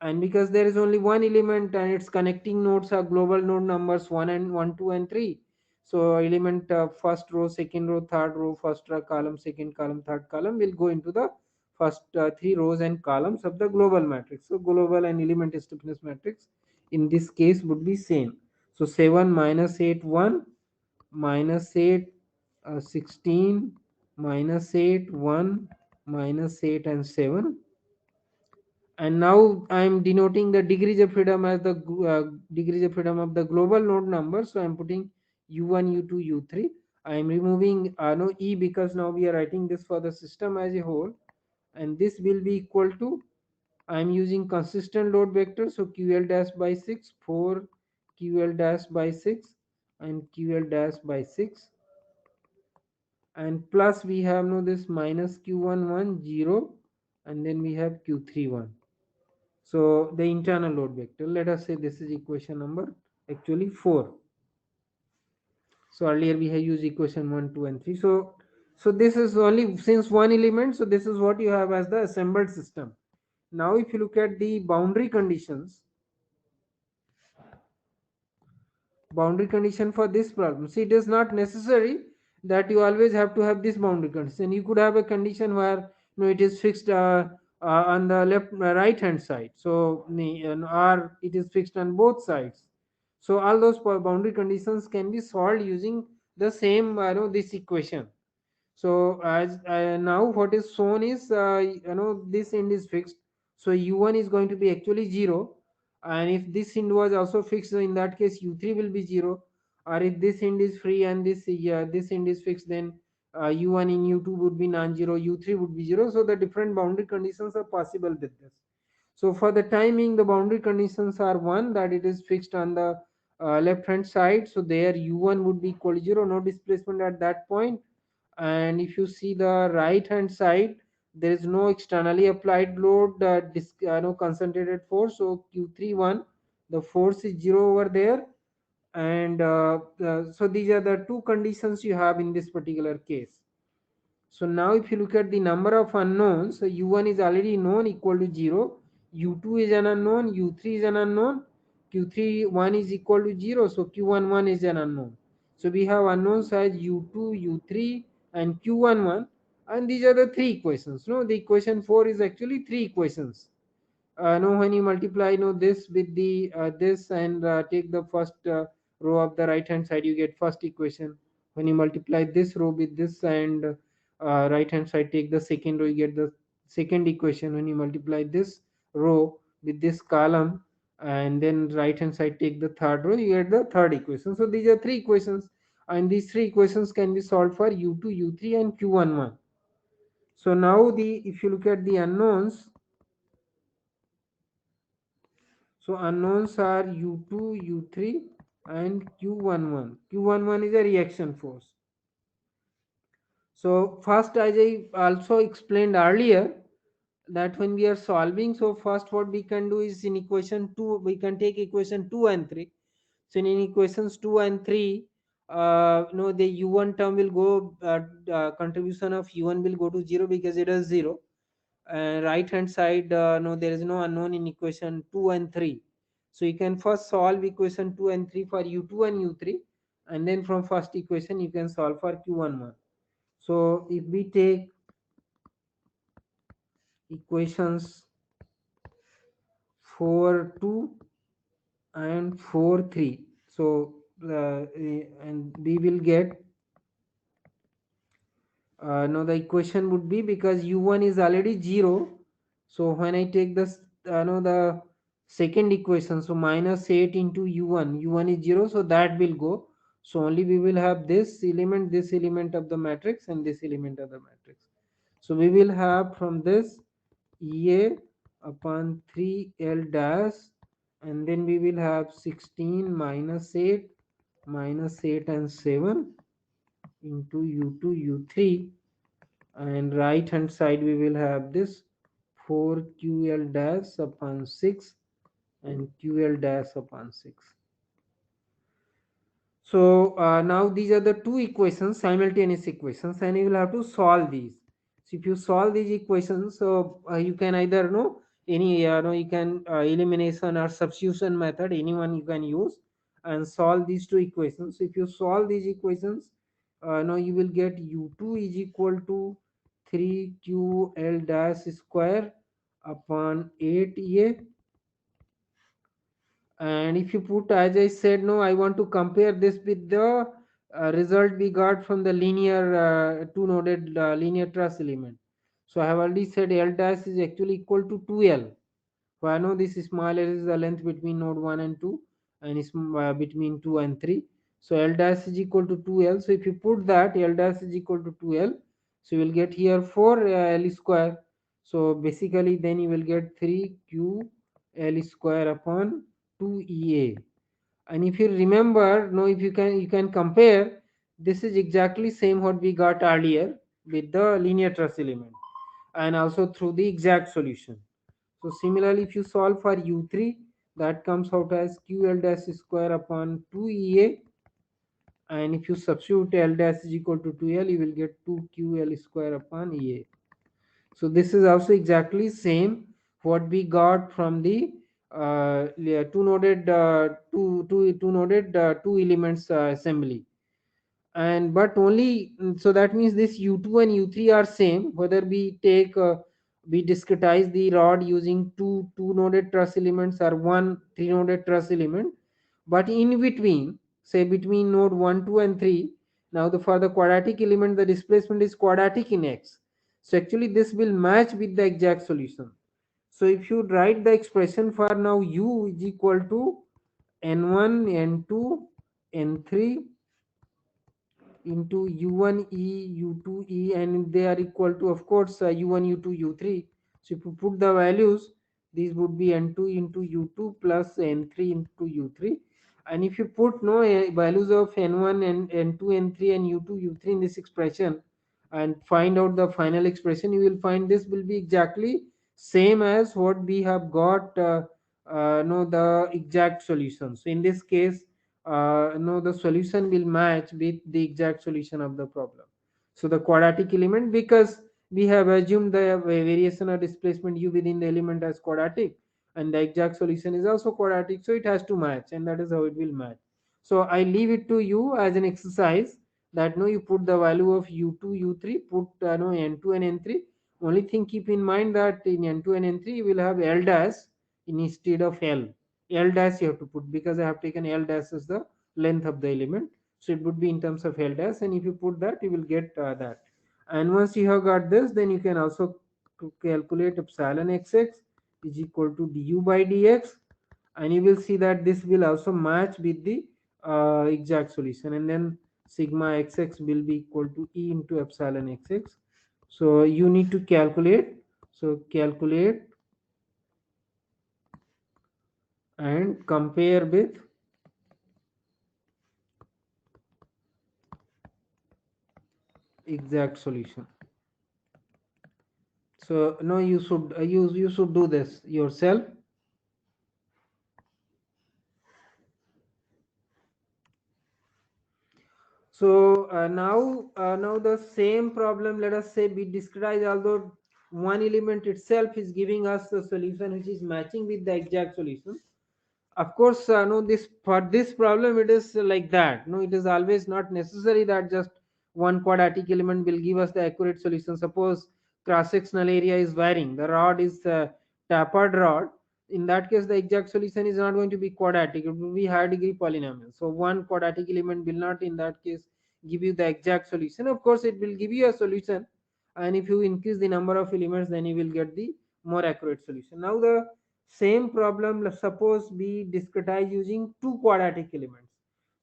And because there is only one element and its connecting nodes are global node numbers 1 and 1 2 and 3, so element first row, second row, third row, first row column, second column, third column will go into the first three rows and columns of the global matrix. So global and element stiffness matrix in this case would be same. So 7 minus 8 1, minus 8 16, minus 8 1, minus 8 and 7. And now I am denoting the degrees of freedom as the degrees of freedom of the global node number. So I am putting u1, u2, u3. I am removing no e, because now we are writing this for the system as a whole, and this will be equal to, I am using consistent load vector, so ql dash by 6 4, ql dash by 6, and ql dash by 6, and plus we have no this minus q11 0, and then we have q31. So the internal load vector, let us say this is equation number actually 4. So earlier we have used equation 1 2 and 3. So this is only since one element, so this is what you have as the assembled system. Now if you look at the boundary condition for this problem, see, it is not necessary that you always have to have this boundary condition. You could have a condition where it is fixed on the left right hand side, so or it is fixed on both sides. So all those boundary conditions can be solved using the same this equation. So as now what is shown is, this end is fixed, so u1 is going to be actually 0, and if this end was also fixed, so in that case u3 will be 0, or if this end is free and this end is fixed, then u1 in u2 would be non-zero, u3 would be 0. So the different boundary conditions are possible with this. So for the timing, the boundary conditions are one, that it is fixed on the left hand side, so there u1 would be equal to 0, no displacement at that point. And if you see the right hand side, there is no externally applied load, no concentrated force, so q31, the force is 0 over there. And so these are the two conditions you have in this particular case. So now if you look at the number of unknowns, so u1 is already known, equal to 0, u2 is an unknown, u3 is an unknown, q3 1 is equal to 0, so q11 is an unknown. So we have unknowns as u2, u3 and q11, and these are the three equations. No, the equation 4 is actually three equations. No, when you multiply this with the this, and take the first row of the right hand side, you get first equation. When you multiply this row with this, and right hand side, take the second row, you get the second equation. When you multiply this row with this column, and then right hand side take the third row, you get the third equation. So these are three equations. and these three equations can be solved for u2, u3 and q11. So now the if you look at the unknowns, so unknowns are u2, u3 and q11. Q11 is a reaction force. So first, as I also explained earlier, that when we are solving, so first what we can do is in equation 2 we can take equation 2 and 3. So in equations 2 and 3, the u1 term will go, contribution of u1 will go to 0 because it is 0. Right hand side, no, there is no unknown in equation 2 and 3. So you can first solve equation 2 and 3 for u2 and u3, and then from first equation you can solve for q11. So if we take equations 4 2 and 4 3, so and we will get, now the equation would be, because u1 is already 0, so when I take this, the second equation, so minus 8 into u1 is 0, so that will go. So only we will have this element of the matrix and this element of the matrix. So we will have from this ea upon 3l dash, and then we will have 16 minus 8 and 7 into u2 u3, and right hand side we will have this 4ql dash upon 6 and ql dash upon 6. So now these are the two equations, simultaneous equations, and you will have to solve these. So if you solve these equations, so you can either know any, you can elimination or substitution method, anyone you can use, and solve these two equations. So if you solve these equations, now you will get u2 is equal to 3ql dash square upon 8a. And if you put, as I said, no, I want to compare this with the result we got from the linear two noded linear truss element. So I have already said L dash is actually equal to 2L. So I know this small l is the length between node 1 and 2, and it's between 2 and 3. So L dash is equal to 2L. So if you put that L dash is equal to 2L, so you will get here 4L square. So basically then you will get 3QL square upon 2EA. And if you remember, no, if you can compare, this is exactly same what we got earlier with the linear truss element, and also through the exact solution. So similarly, if you solve for u3, that comes out as ql dash square upon 2ea, and if you substitute l dash is equal to 2l, you will get 2ql square upon ea. So this is also exactly same what we got from the two noded two elements assembly. And but only, so that means this u2 and u3 are same whether we take we discretize the rod using two noded truss elements or one three noded truss element. But in between, say between node 1 2 and 3, now the for the quadratic element the displacement is quadratic in x, so actually this will match with the exact solution. So if you write the expression for now u is equal to n1 n2 n3 into u1e u2e, and they are equal to, of course, u1 u2 u3. So if you put the values, these would be n2 into u2 plus n3 into u3. And if you put no values of n1 and n2 n3 and u2 u3 in this expression and find out the final expression, you will find this will be exactly same as what we have got, no, the exact solution. So in this case, no, the solution will match with the exact solution of the problem. So the quadratic element, because we have assumed the variation or displacement u within the element as quadratic, and the exact solution is also quadratic, so it has to match, and that is how it will match. So I leave it to you as an exercise, that no, you put the value of u2 u3, put no n2 and n3. Only thing, keep in mind that in n2 and n3 you will have l dash instead of l dash you have to put, because I have taken l dash as the length of the element, so it would be in terms of l dash, and if you put that you will get that. And once you have got this, then you can also calculate epsilon xx is equal to du by dx, and you will see that this will also match with the exact solution. And then sigma xx will be equal to E into epsilon xx. So you need to calculate. So calculate and compare with exact solution. So no, you should do this yourself. So now the same problem, let us say, be discretized, although one element itself is giving us a solution which is matching with the exact solution. Of course, no, this for this problem it is like that. No, it is always not necessary that just one quadratic element will give us the accurate solution. Suppose cross-sectional area is varying, the rod is tapered rod. In that case, the exact solution is not going to be quadratic; it will be higher degree polynomial. So one quadratic element will not, in that case, give you the exact solution. Of course, it will give you a solution, and if you increase the number of elements, then you will get the more accurate solution. Now the same problem, let's suppose, be discretized using two quadratic elements.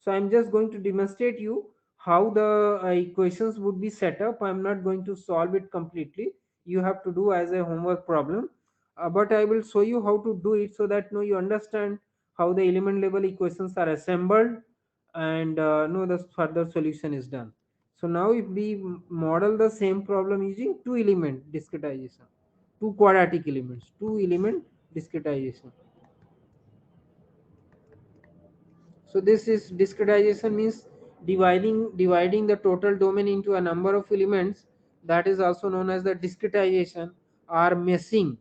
So I'm just going to demonstrate you how the equations would be set up. I'm not going to solve it completely. You have to do as a homework problem. But I will show you how to do it so that you understand how the element level equations are assembled, and the further solution is done. So now if we model the same problem using two element discretization, two quadratic elements, two element discretization. So this is discretization, means dividing the total domain into a number of elements. That is also known as the discretization or meshing.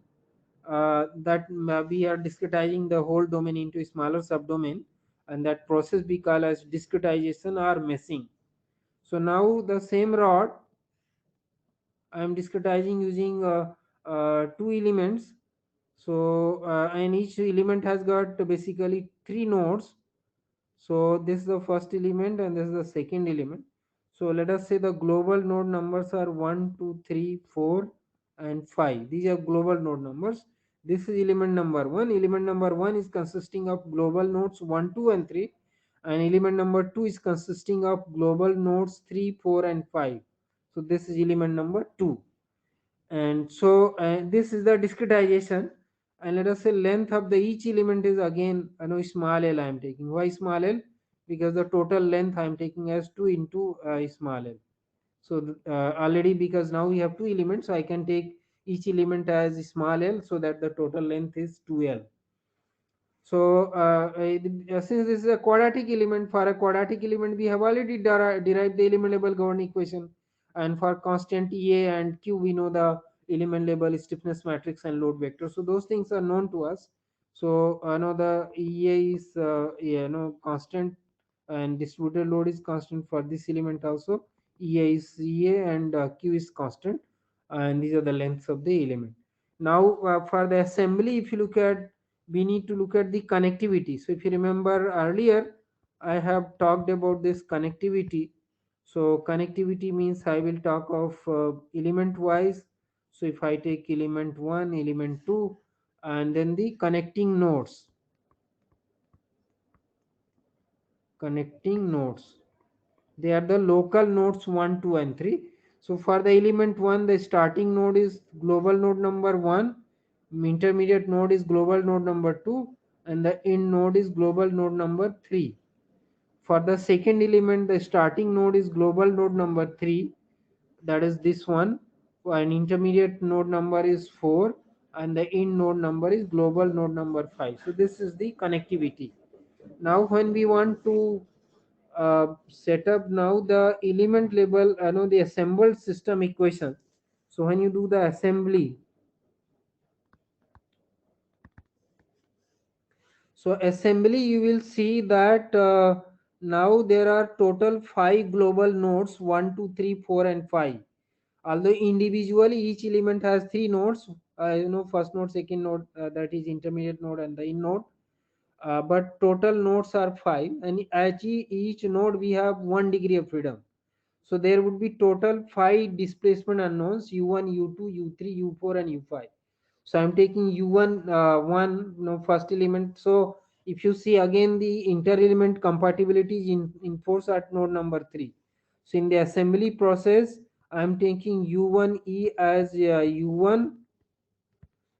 That we are discretizing the whole domain into a smaller subdomain, and that process we call as discretization or meshing. So now the same rod I am discretizing using two elements. So and each element has got basically three nodes. So this is the first element and this is the second element. So let us say the global node numbers are 1, 2, 3, 4, and 5. These are global node numbers. This is element number 1. Element number 1 is consisting of global nodes 1, 2, and 3. And element number 2 is consisting of global nodes 3, 4, and 5. So this is element number 2. And so this is the discretization, and let us say length of the each element is again small l I am taking. Why small l? Because the total length I am taking as 2 into small l. So already, because now we have two elements, so I can take each element as small l, so that the total length is 2l. So since this is a quadratic element, for a quadratic element we have already derived the element level governing equation, and for constant A and Q we know the element level stiffness matrix and load vector. So those things are known to us. So now the EA is constant, and distributed load is constant for this element also. EA is EA and Q is constant, and these are the lengths of the element. Now for the assembly, if you look at, we need to look at the connectivity. So if you remember earlier, I have talked about this connectivity. So connectivity means I will talk of element wise. So if I take element 1, element 2, and then the connecting nodes, they are the local nodes 1, 2, and 3. So for the element 1, the starting node is global node number 1, intermediate node is global node number 2, and the end node is global node number 3. For the second element, the starting node is global node number 3, that is this one, and intermediate node number is 4, and the end node number is global node number 5. So this is the connectivity. Now when we want to set up now the element level, the assembled system equation. So when you do the assembly, you will see that now there are total 5 global nodes, 1, 2, 3, 4, and 5. Although individually each element has 3 nodes, first node, second node, that is intermediate node, and the in node. But total nodes are 5, and at each node we have 1 degree of freedom. So there would be total 5 displacement unknowns: u1, u2, u3, u4, and u5. So I'm taking u1 1, first element. So If you see again, the inter-element compatibility is in force at node number 3. So in the assembly process, I am taking U1E as U1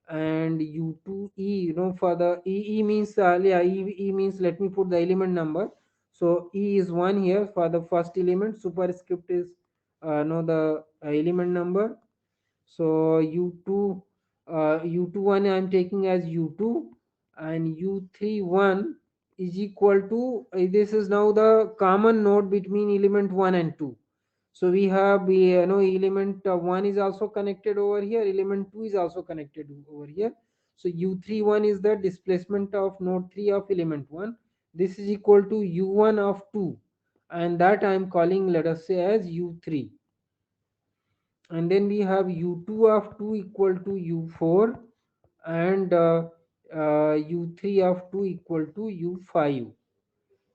and U2E. For the E means E means, let me put the element number. So E is 1 here for the first element. Superscript is the element number. So U21 I am taking as U2, and U31 is equal to this is now the common node between element 1 and 2. So we have element 1 is also connected over here, element 2 is also connected over here. So U31 is the displacement of node 3 of element 1. This is equal to U1 of 2, and that I am calling, let us say, as U3. And then we have U2 of 2 equal to U4, and U3 of 2 equal to U5.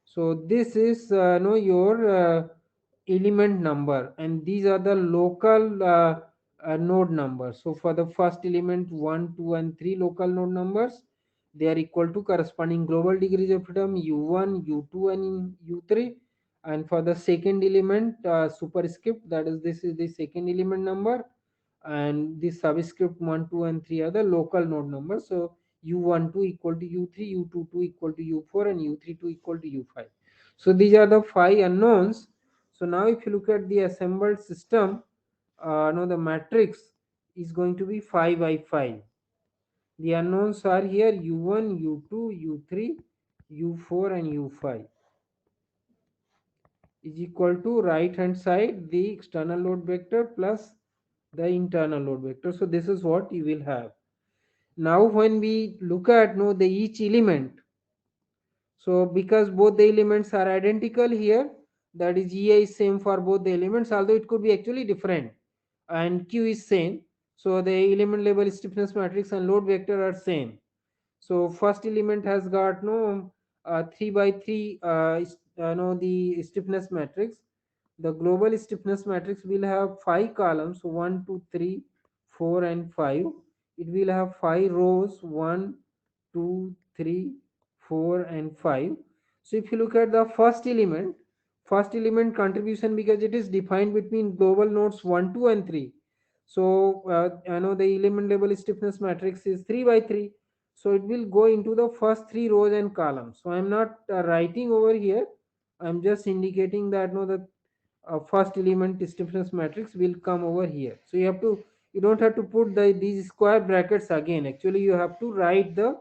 So this is your element number, and these are the local node numbers. So for the first element, 1, 2 and 3 local node numbers, they are equal to corresponding global degrees of freedom U1, U2 and U3. And for the second element, superscript, that is, this is the second element number, and the subscript 1, 2 and 3 are the local node numbers. So U12 equal to U3, U22 equal to U4, and U32 equal to U5. So these are the 5 unknowns. So now if you look at the assembled system, now the matrix is going to be 5 by 5. The unknowns are here U1, U2, U3, U4 and U5 is equal to right hand side the external load vector plus the internal load vector. So this is what you will have. Now when we look at the each element, so because both the elements are identical here, that is EA is same for both the elements, although it could be actually different, and Q is same. So the element level stiffness matrix and load vector are same. So first element has got 3 by 3 the stiffness matrix. The global stiffness matrix will have 5 columns, 1, 2, 3, 4 and 5. It will have 5 rows, 1, 2, 3, 4 and 5. So if you look at the first element contribution, because it is defined between global nodes 1, 2 and 3. So the element level stiffness matrix is 3 by 3. So it will go into the first 3 rows and columns. So I am not writing over here. I am just indicating that the first element stiffness matrix will come over here. So you don't have to put these square brackets again. Actually you have to write the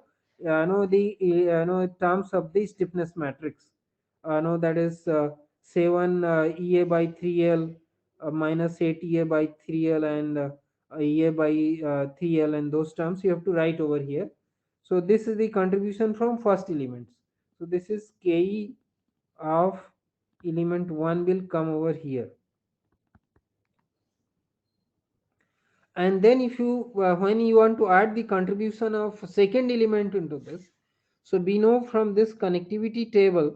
terms of the stiffness matrix. That is 7 EA by 3L minus 8 EA by 3L and EA by 3L, and those terms you have to write over here. So this is the contribution from first elements. So this is KE of element 1 will come over here. And then if you when you want to add the contribution of second element into this, so we know from this connectivity table,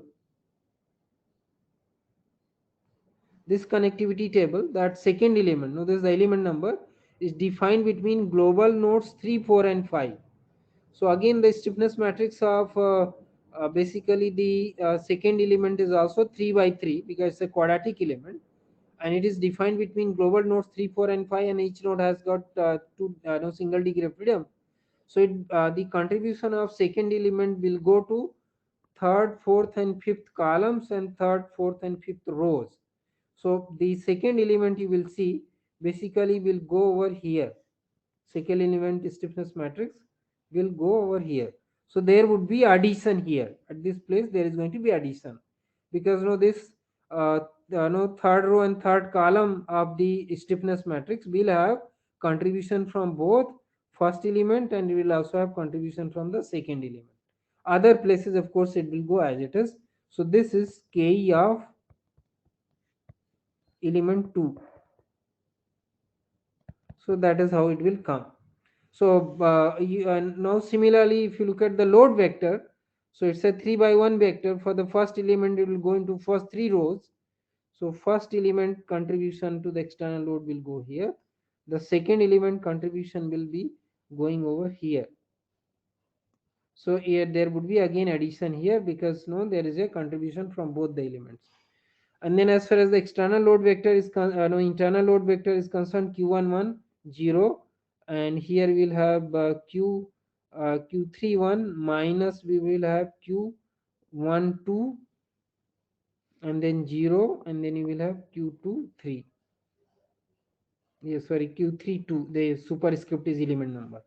that second element, this is the element number, is defined between global nodes 3, 4 and 5. So again the stiffness matrix of basically the second element is also 3 by 3, because it's a quadratic element, and it is defined between global nodes 3, 4 and 5, and each node has got two no single degree of freedom. So the contribution of second element will go to third, fourth and fifth columns and third, fourth and fifth rows. So the second element you will see basically will go over here. Second element stiffness matrix will go over here. So there would be addition here. At this place there is going to be addition, because this third row and third column of the stiffness matrix will have contribution from both first element, and it will also have contribution from the second element. Other places of course it will go as it is. So this is Ke of element 2. So that is how it will come. So now similarly if you look at the load vector, so it's a 3 by 1 vector. For the first element it will go into first 3 rows. So first element contribution to the external load will go here. The second element contribution will be going over here. So here there would be again addition here, because no, there is a contribution from both the elements. And then as far as the external load vector is no, internal load vector is concerned, q11 0, and here we'll have q31 minus, we will have q12, and then 0, and then you will have q23. Yes, sorry, q32, the superscript is element number.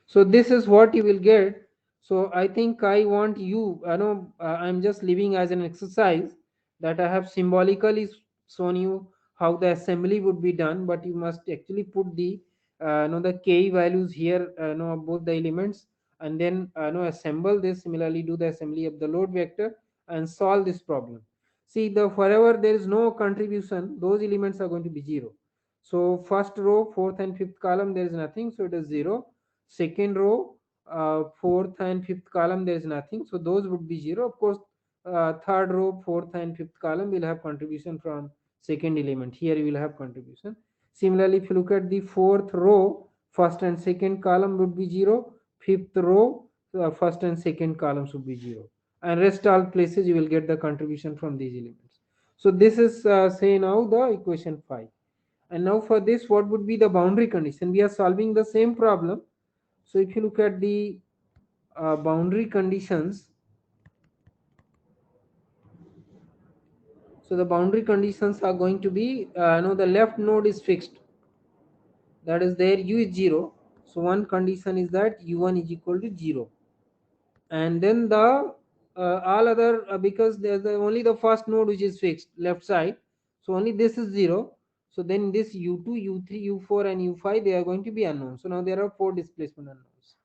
So this is what you will get. So I think I want you, I know, I'm just leaving as an exercise that I have symbolically shown you how the assembly would be done, but you must actually put the the k values here, of both the elements, and then assemble this. Similarly, do the assembly of the load vector and solve this problem. See, the wherever there is no contribution, those elements are going to be 0. So first row, fourth and fifth column, there is nothing, so it is 0. Second row, fourth and fifth column, there is nothing, so those would be 0. Of course, third row, fourth and fifth column will have contribution from second element. Here you will have contribution. Similarly, if you look at the fourth row, first and second column would be 0. Fifth row, first and second columns would be 0. And rest all places you will get the contribution from these elements. So this is say now the equation 5. And now for this, what would be the boundary condition? We are solving the same problem. So if you look at the boundary conditions, so the boundary conditions are going to be, the left node is fixed. That is, there u is 0. So one condition is that u1 is equal to 0. And then the all other, because there's only the first node which is fixed, left side. So only this is 0. So then this u2, u3, u4 and u5, they are going to be unknown. So now there are 4 displacement unknowns.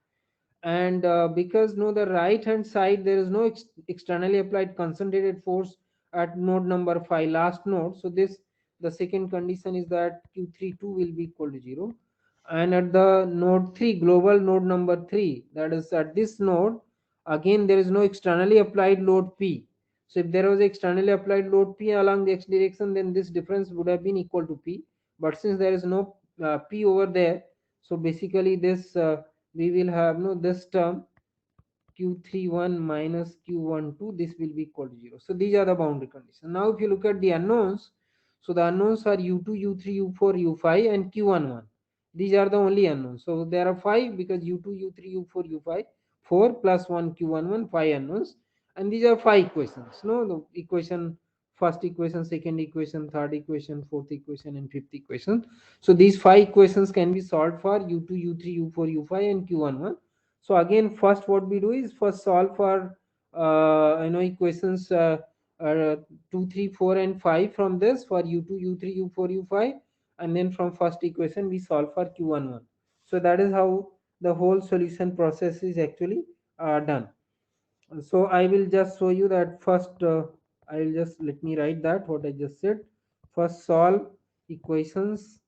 And because no, the right hand side, there is no externally applied concentrated force at node number 5, last node. So this, the second condition is that q32 will be equal to 0. And at the node 3, global node number 3, that is at this node, again there is no externally applied load p. So if there was externally applied load p along the x direction, then this difference would have been equal to p. But since there is no p over there, so basically this we will have no, this term q31 minus q12, this will be equal to 0. So these are the boundary conditions. Now if you look at the unknowns, so the unknowns are u2, u3, u4, u5 and q11. These are the only unknowns. So there are 5, because u2, u3, u4, u5, 4 plus 1 q11, 5 unknowns. And these are 5 equations. No, the equation, first equation, second equation, third equation, fourth equation and fifth equation. So these 5 equations can be solved for u2, u3, u4, u5 and q11. So again, first what we do is first solve for equations 2, 3, 4 and 5 from this for u2, u3, u4, u5, and then from first equation we solve for q11. So that is how the whole solution process is actually done. So I will just show you that first. I will just, let me write that what I just said. First solve equations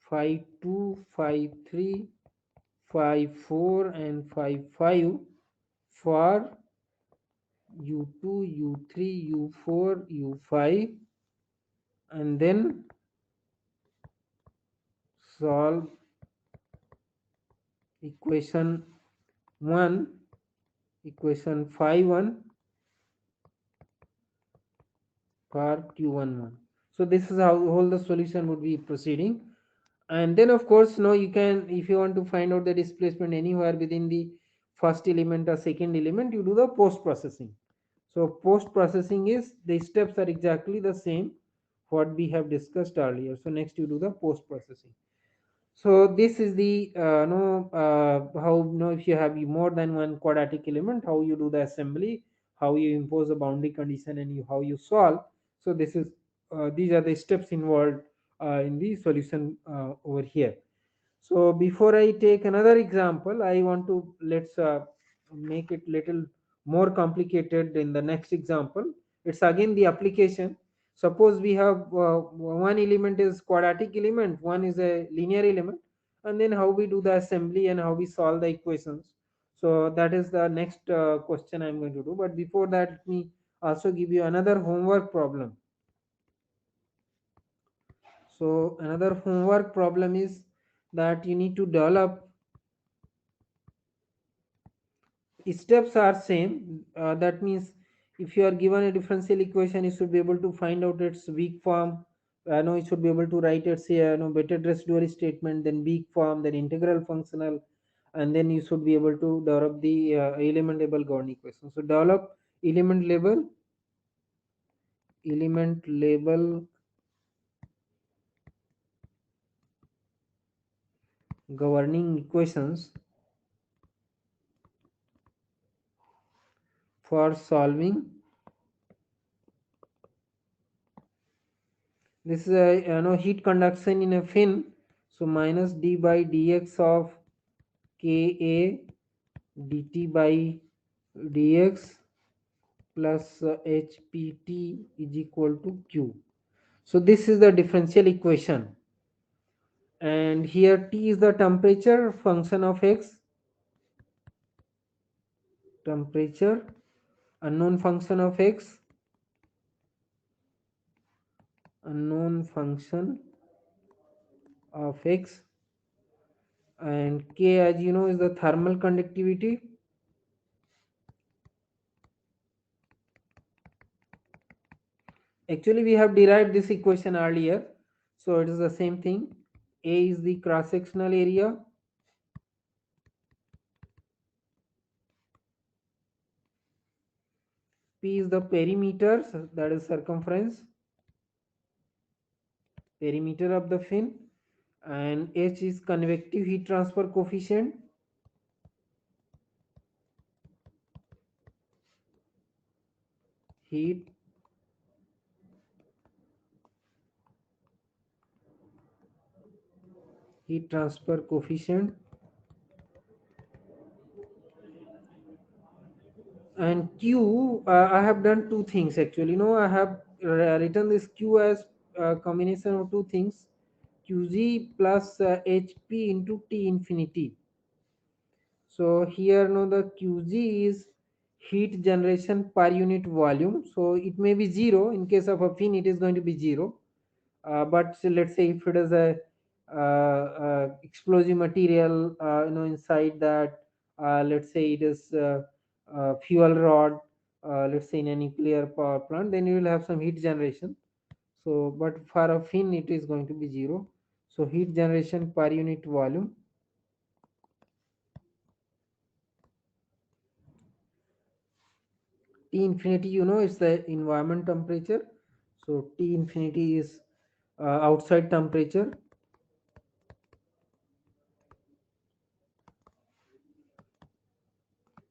5.2, 5.3, 5.4 and 5.5 for u2, u3, u4, u5, and then solve equation 1, equation 5.1 for q11. So this is how whole the solution would be proceeding. And then of course now you can, if you want to find out the displacement anywhere within the first element or second element, you do the post processing. So post processing is, the steps are exactly the same what we have discussed earlier. So next you do the post processing. So this is the no how, if you have more than one quadratic element, how you do the assembly, how you impose a boundary condition, and how you solve. So this is these are the steps involved in the solution over here. So before I take another example, I want to, let's make it little more complicated in the next example. It's again the application. Suppose we have one element is quadratic element, one is a linear element, and then how we do the assembly and how we solve the equations. So that is the next question I'm going to do. But before that, let me also give you another homework problem. So another homework problem is that you need to develop steps are same. That means if you are given a differential equation, you should be able to find out its weak form. You should be able to write it, say, better residual statement, then weak form, then integral functional, and then you should be able to develop the element level Gaussian equation. So develop element level element level governing equations for solving. This is a heat conduction in a fin. So minus d by dx of Ka dt by dx plus Hpt is equal to Q. So this is the differential equation, and here T is the temperature function of x, temperature, unknown function of x, unknown function of x, and K, as you know, is the thermal conductivity. Actually, we have derived this equation earlier, so it is the same thing. A is the cross sectional area, P is the perimeter, that is circumference, perimeter of the fin, and H is convective heat transfer coefficient, heat heat transfer coefficient, and Q, I have done two things actually. I have written this Q as a combination of two things, Qg plus Hp into T infinity. So here now the Qg is heat generation per unit volume. So it may be zero. In case of a fin, it is going to be zero. But so let's say if it is a explosive material, inside that, let's say it is fuel rod, let's say in a nuclear power plant, then you will have some heat generation. So, but for a fin, it is going to be zero. So heat generation per unit volume, T infinity, it's the environment temperature. So T infinity is outside temperature,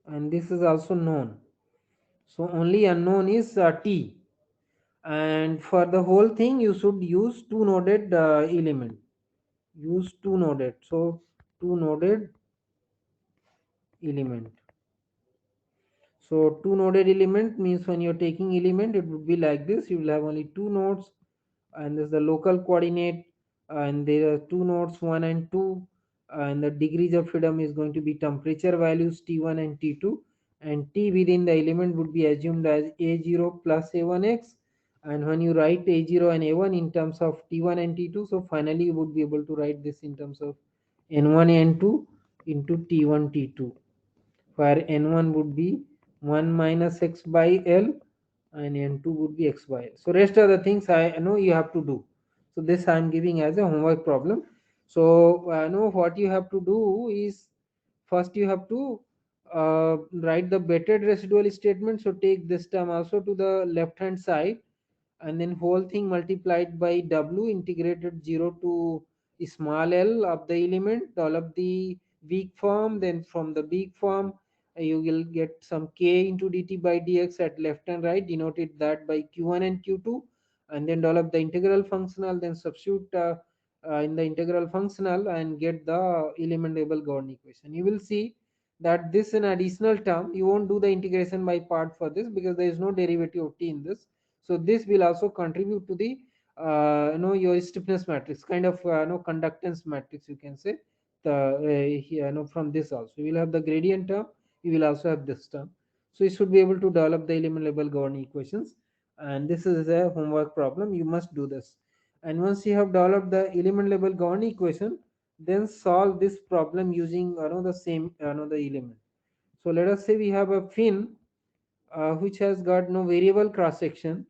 and this is also known. So only unknown is T, and for the whole thing you should use two noded element. Use two noded. So two noded element. So two noded element means when you're taking element, it would be like this. You will have only two nodes, and there's the local coordinate, and there are two nodes 1 and 2, and the degrees of freedom is going to be temperature values T1 and T2, and T within the element would be assumed as A0 plus A1x, and when you write A0 and A1 in terms of T1 and T2, so finally you would be able to write this in terms of N1 N2 into T1 T2, where N1 would be 1 minus x by L, and N2 would be x by L. So rest of the things I know you have to do. So this I am giving as a homework problem. So know what you have to do is, first you have to write the weighted residual statement. So take this term also to the left hand side, and then whole thing multiplied by W integrated 0 to small l of the element, develop the weak form, then from the weak form you will get some k into dt by dx at left and right, denoted that by q1 and q2, and then develop the integral functional, then substitute in the integral functional and get the element level Gaussian equation. You will see that this is an additional term. You won't do the integration by part for this because there is no derivative of t in this. So this will also contribute to the your stiffness matrix, kind of conductance matrix, you can say. The here, from this also you will have the gradient term, you will also have this term. So you should be able to develop the element level Gaussian equations, and this is a homework problem. You must do this, and once you have developed the element level Gaussian equation, then solve this problem using the same the element. So let us say we have a fin which has got no variable cross section.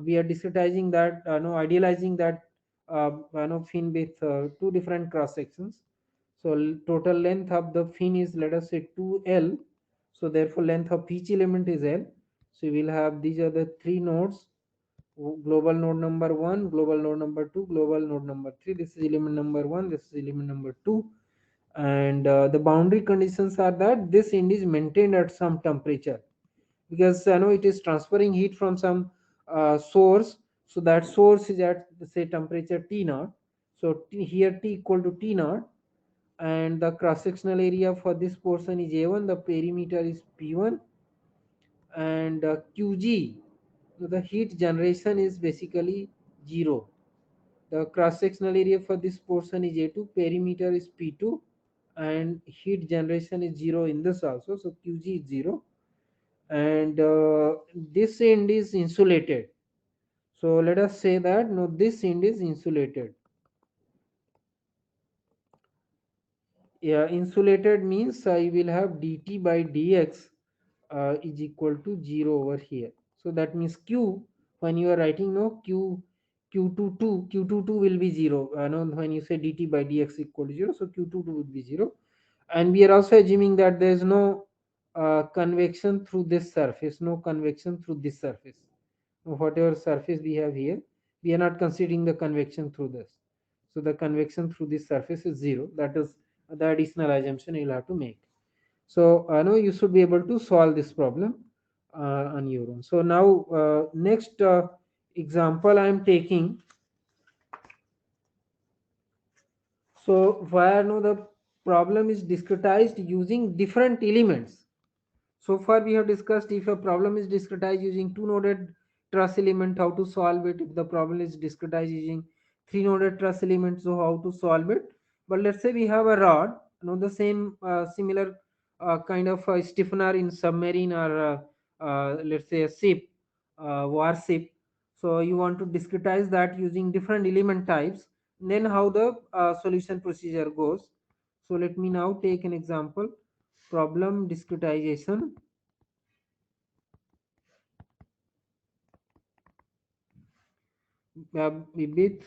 We are discretizing that, no idealizing that fin with two different cross sections. So total length of the fin is, let us say, 2L. So therefore length of each element is L. So we will have, these are the three nodes: global node number 1, global node number 2, global node number 3. This is element number 1, this is element number 2. And the boundary conditions are that this end is maintained at some temperature, because I know it is transferring heat from some source. So that source is at, say, temperature T naught. So here T equal to T naught, and the cross sectional area for this portion is A1, the perimeter is P1, and QG, so the heat generation is basically 0. The cross sectional area for this portion is A2, perimeter is P2, and heat generation is 0 in this also. So QG is 0, and this end is insulated. So let us say that, no, this end is insulated. Yeah, insulated means I will have dt by dx is equal to 0 over here. So that means q, when you are writing, no, q22 will be 0. No, when you say dt by dx equal to 0, so q22 would be 0. And we are also assuming that there is no convection through this surface, no convection through this surface. Whatever surface we have here, we are not considering the convection through this. So the convection through this surface is 0. That is the additional assumption you will have to make. So now you should be able to solve this problem on your own. So now next example I am taking. So where now the problem is discretized using different elements. So far we have discussed, if a problem is discretized using two-noded truss element, how to solve it. If the problem is discretized using three-noded truss element, so how to solve it. But let's say we have a rod, the same similar kind of stiffener in submarine, or let's say a ship, warship. So you want to discretize that using different element types. Then how the solution procedure goes. So let me now take an example. Problem discretization with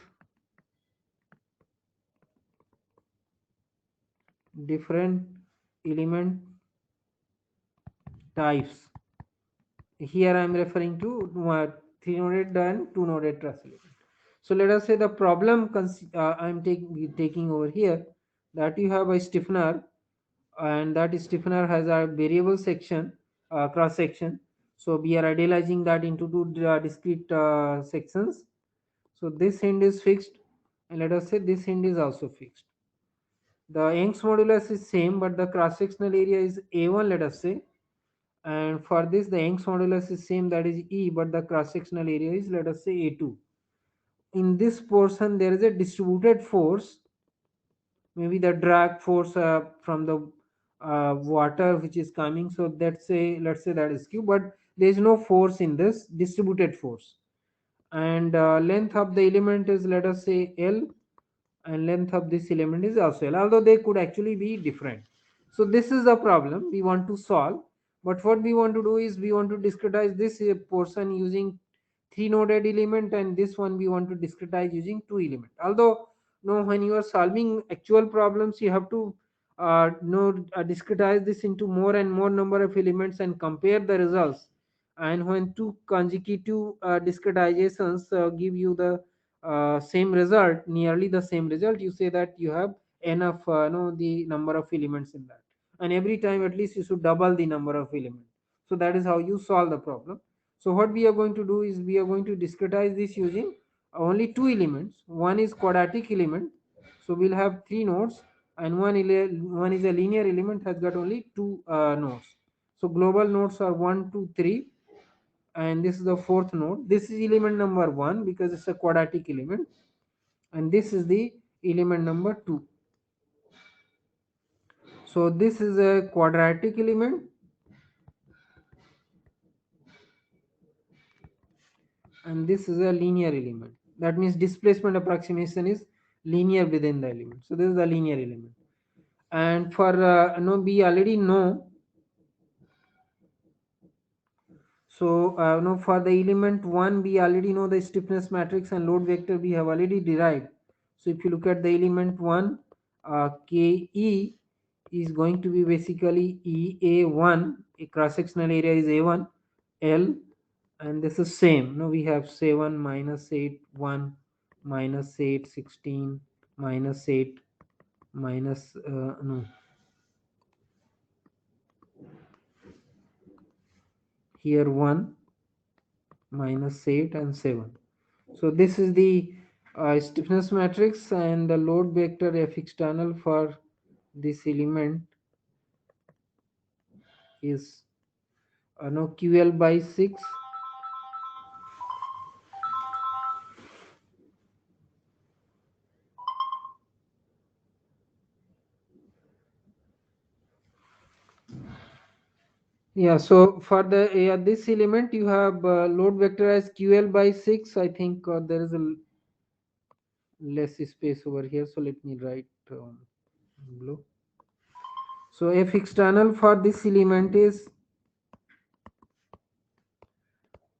different element types. Here I am referring to three noded and two noded truss element. So let us say the problem I am taking over here, that you have a stiffener, and that stiffener has a variable section, cross section. So we are idealizing that into two discrete sections. So this end is fixed, and let us say this end is also fixed. The Young's modulus is same, but the cross sectional area is A1, let us say. And for this, the Young's modulus is same, that is E, but the cross sectional area is, let us say, A2. In this portion, there is a distributed force, maybe the drag force from the water which is coming. So let's say that is Q, but there is no force in this distributed force. And length of the element is, let us say, L, and length of this element is also L, although they could actually be different. So this is the problem we want to solve. But what we want to do is we want to discretize this portion using three noded element, and this one we want to discretize using two element. Although, no, when you are solving actual problems, you have to discretize this into more and more number of elements and compare the results. And when two consecutive discretizations give you the same result, nearly the same result, you say that you have enough no the number of elements in that, and every time at least you should double the number of elements. So that is how you solve the problem. So what we are going to do is we are going to discretize this using only two elements. One is quadratic element, so we'll have three nodes, and one is a linear element, has got only two nodes. So global nodes are 1, 2, 3, and this is the fourth node. This is element number 1 because it's a quadratic element, and this is the element number 2. So this is a quadratic element, and this is a linear element. That means displacement approximation is linear within the element. So this is the linear element. And for no, we already know So now for the element 1, we already know the stiffness matrix and load vector we have already derived. So if you look at the element 1, Ke is going to be basically EA1, a cross sectional area is A1, L, and this is same. Now we have 7 minus 8, 1, minus 8, 16, minus 8, minus, no, here 1, minus 8, and 7. So this is the stiffness matrix, and the load vector F external for this element is no QL by 6. Yeah, so for the this element you have load vector as QL by 6. I think there is a less space over here, so let me write below. So F external for this element is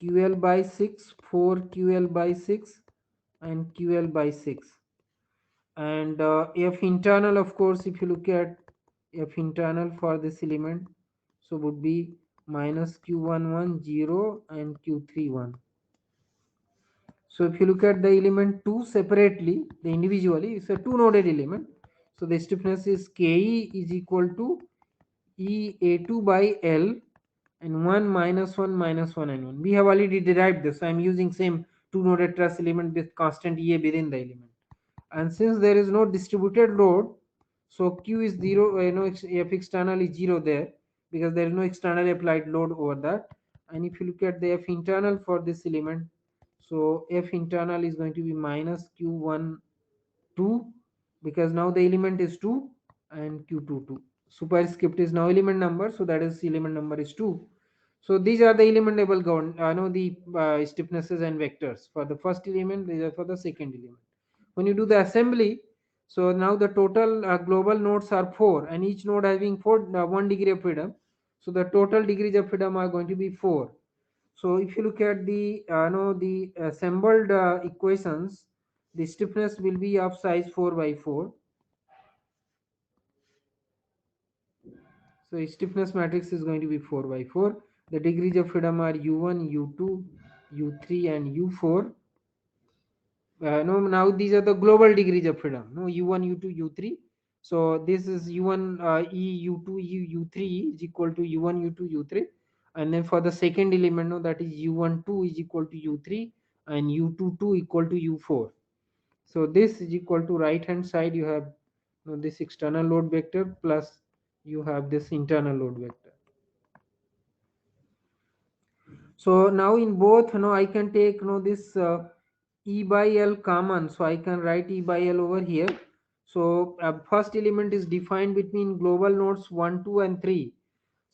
QL by 6, 4 QL by 6, and QL by 6. And F internal, of course, if you look at F internal for this element, so would be minus Q11 0 and Q31. So if you look at the element 2 separately, the individually, it's a two noded element. So the stiffness is Ke is equal to EA2 by L, and 1 minus 1 minus 1 and 1. We have already derived this. So I am using same two noded truss element with constant EA within the element. And since there is no distributed load, so Q is 0, F external is 0 there, because there is no external applied load over that. And if you look at the F internal for this element, so F internal is going to be minus Q1 2, because now the element is 2, and Q2 2. Superscript is now element number, so that is element number is 2. So these are the element level govern, know the stiffnesses and vectors for the first element. These are for the second element. When you do the assembly, so now the total global nodes are 4, and each node having 1 degree of freedom. So the total degrees of freedom are going to be 4. So if you look at the the assembled equations, the stiffness will be of size 4 by 4. So stiffness matrix is going to be 4 by 4. The degrees of freedom are U1, U2, U3, and U4. No, now these are the global degrees of freedom. No, U1, U2, U3. So this is U1 U2 U3 is equal to U1 U2 U3, and then for the second element, no, that is U1 2 is equal to U3, and U2 2 equal to U4. So this is equal to right hand side you have, this external load vector plus you have this internal load vector. So now in both, I can take this E by L common, so I can write E by L over here. So first element is defined between global nodes 1, 2, and 3.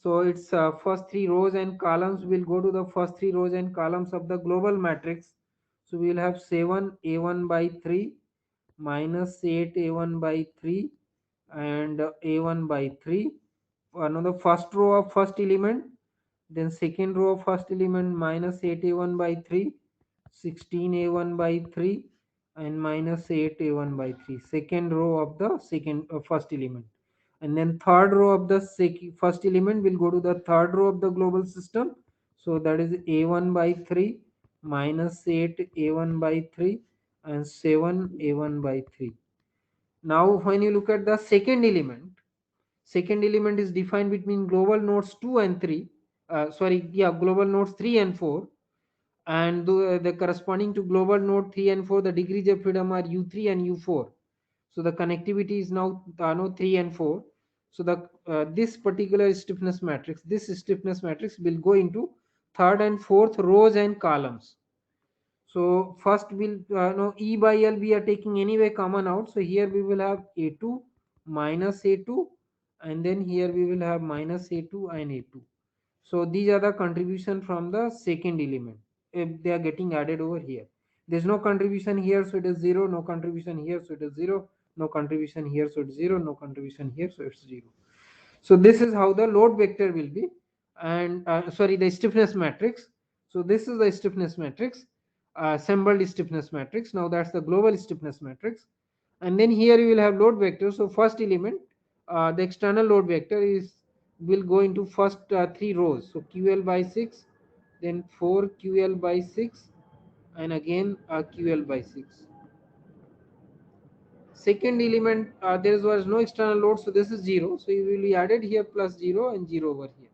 So its first three rows and columns will go to the first three rows and columns of the global matrix. So we will have 7 A1 by 3 minus 8 A1 by 3 and A1 by 3. Another first row of first element, then second row of first element minus 8a1 by 3, 16a1 by 3, and minus 8a1 by 3. Second row of the first element. And then third row of the first element will go to the third row of the global system. So that is a1 by 3, minus 8a1 by 3, and 7a1 by 3. Now when you look at the second element is defined between global nodes 2 and 3, global nodes 3 and 4, and the corresponding to global node 3 and 4, the degrees of freedom are u3 and u4. So the connectivity is now 3 and 4. So the this particular stiffness matrix will go into third and fourth rows and columns. So first we'll E by L we are taking anyway common out. So here we will have A2 minus A2, and then here we will have minus A2 and A2. So these are the contribution from the second element. If they are getting added over here. There's no contribution here, so it is 0. No contribution here, so it is 0. No contribution here, so it's 0. No contribution here, so it's 0. So this is how the load vector will be, and the stiffness matrix. So this is the stiffness matrix, assembled stiffness matrix. Now that's the global stiffness matrix. And then here you will have load vector. So first element, the external load vector is will go into first three rows. So QL by 6, then 4 QL by 6, and again QL by 6. Second element, there was no external load, so this is 0. So you will be added here plus 0 and 0 over here.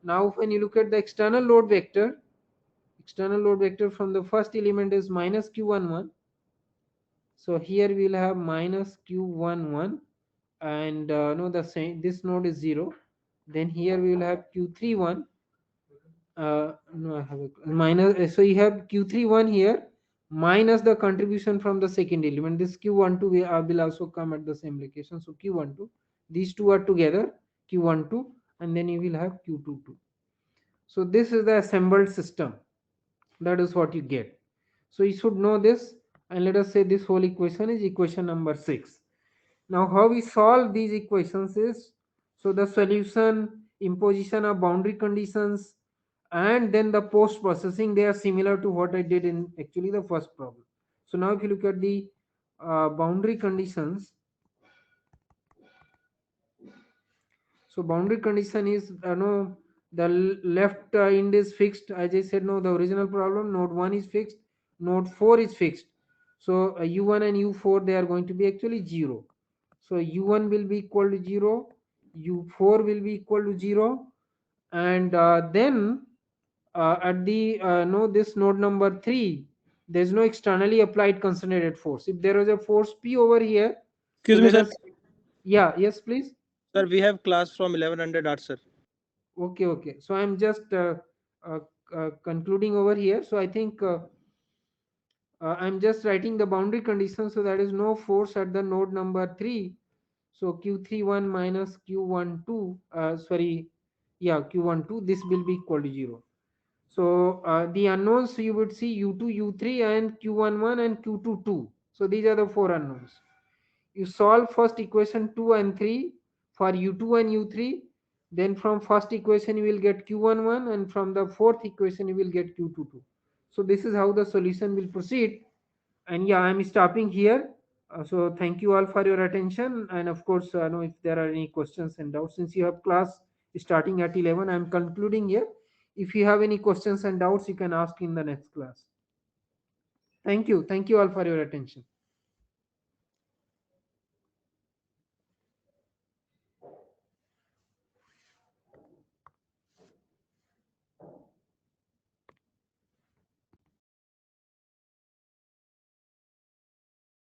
Now when you look at the external load vector from the first element is minus q11. So here we will have minus q11, and no, the same, this node is 0. Then here we will have q31. No, I have a minus. So you have q31 here minus the contribution from the second element. This q12 will also come at the same location. So q12, these two are together, q12, and then you will have q22. So this is the assembled system. That is what you get. So you should know this, and let us say this whole equation is equation number 6. Now how we solve these equations is, so the solution, imposition of boundary conditions, and then the post processing, they are similar to what I did in actually the first problem. So now if you look at the boundary conditions, so boundary condition is no, the left end is fixed, as I said. No, the original problem, node 1 is fixed, node 4 is fixed. So u1 and u4, they are going to be actually 0. So u1 will be equal to 0, u4 will be equal to 0, and then at the no, this node number 3, there is no externally applied concentrated force. If there was a force P over here, so Excuse me, let sir. us, yeah, yes please. Sir, we have class from 1100 hours, sir. Okay, okay. So I'm just uh, concluding over here. So I think I'm just writing the boundary condition. So there is no force at the node number 3. So Q31 minus Q12, sorry, yeah, Q12, this will be equal to 0. So the unknowns you would see U2, U3, and Q11 and Q22. So these are the four unknowns. You solve first equation 2 and 3 for u2 and u3. Then from first equation you will get q11, and from the fourth equation you will get q22. So this is how the solution will proceed. And yeah, I'm stopping here. So thank you all for your attention, and of course know if there are any questions and doubts, since you have class starting at 11, I'm concluding here. If you have any questions and doubts, you can ask in the next class. Thank you all for your attention.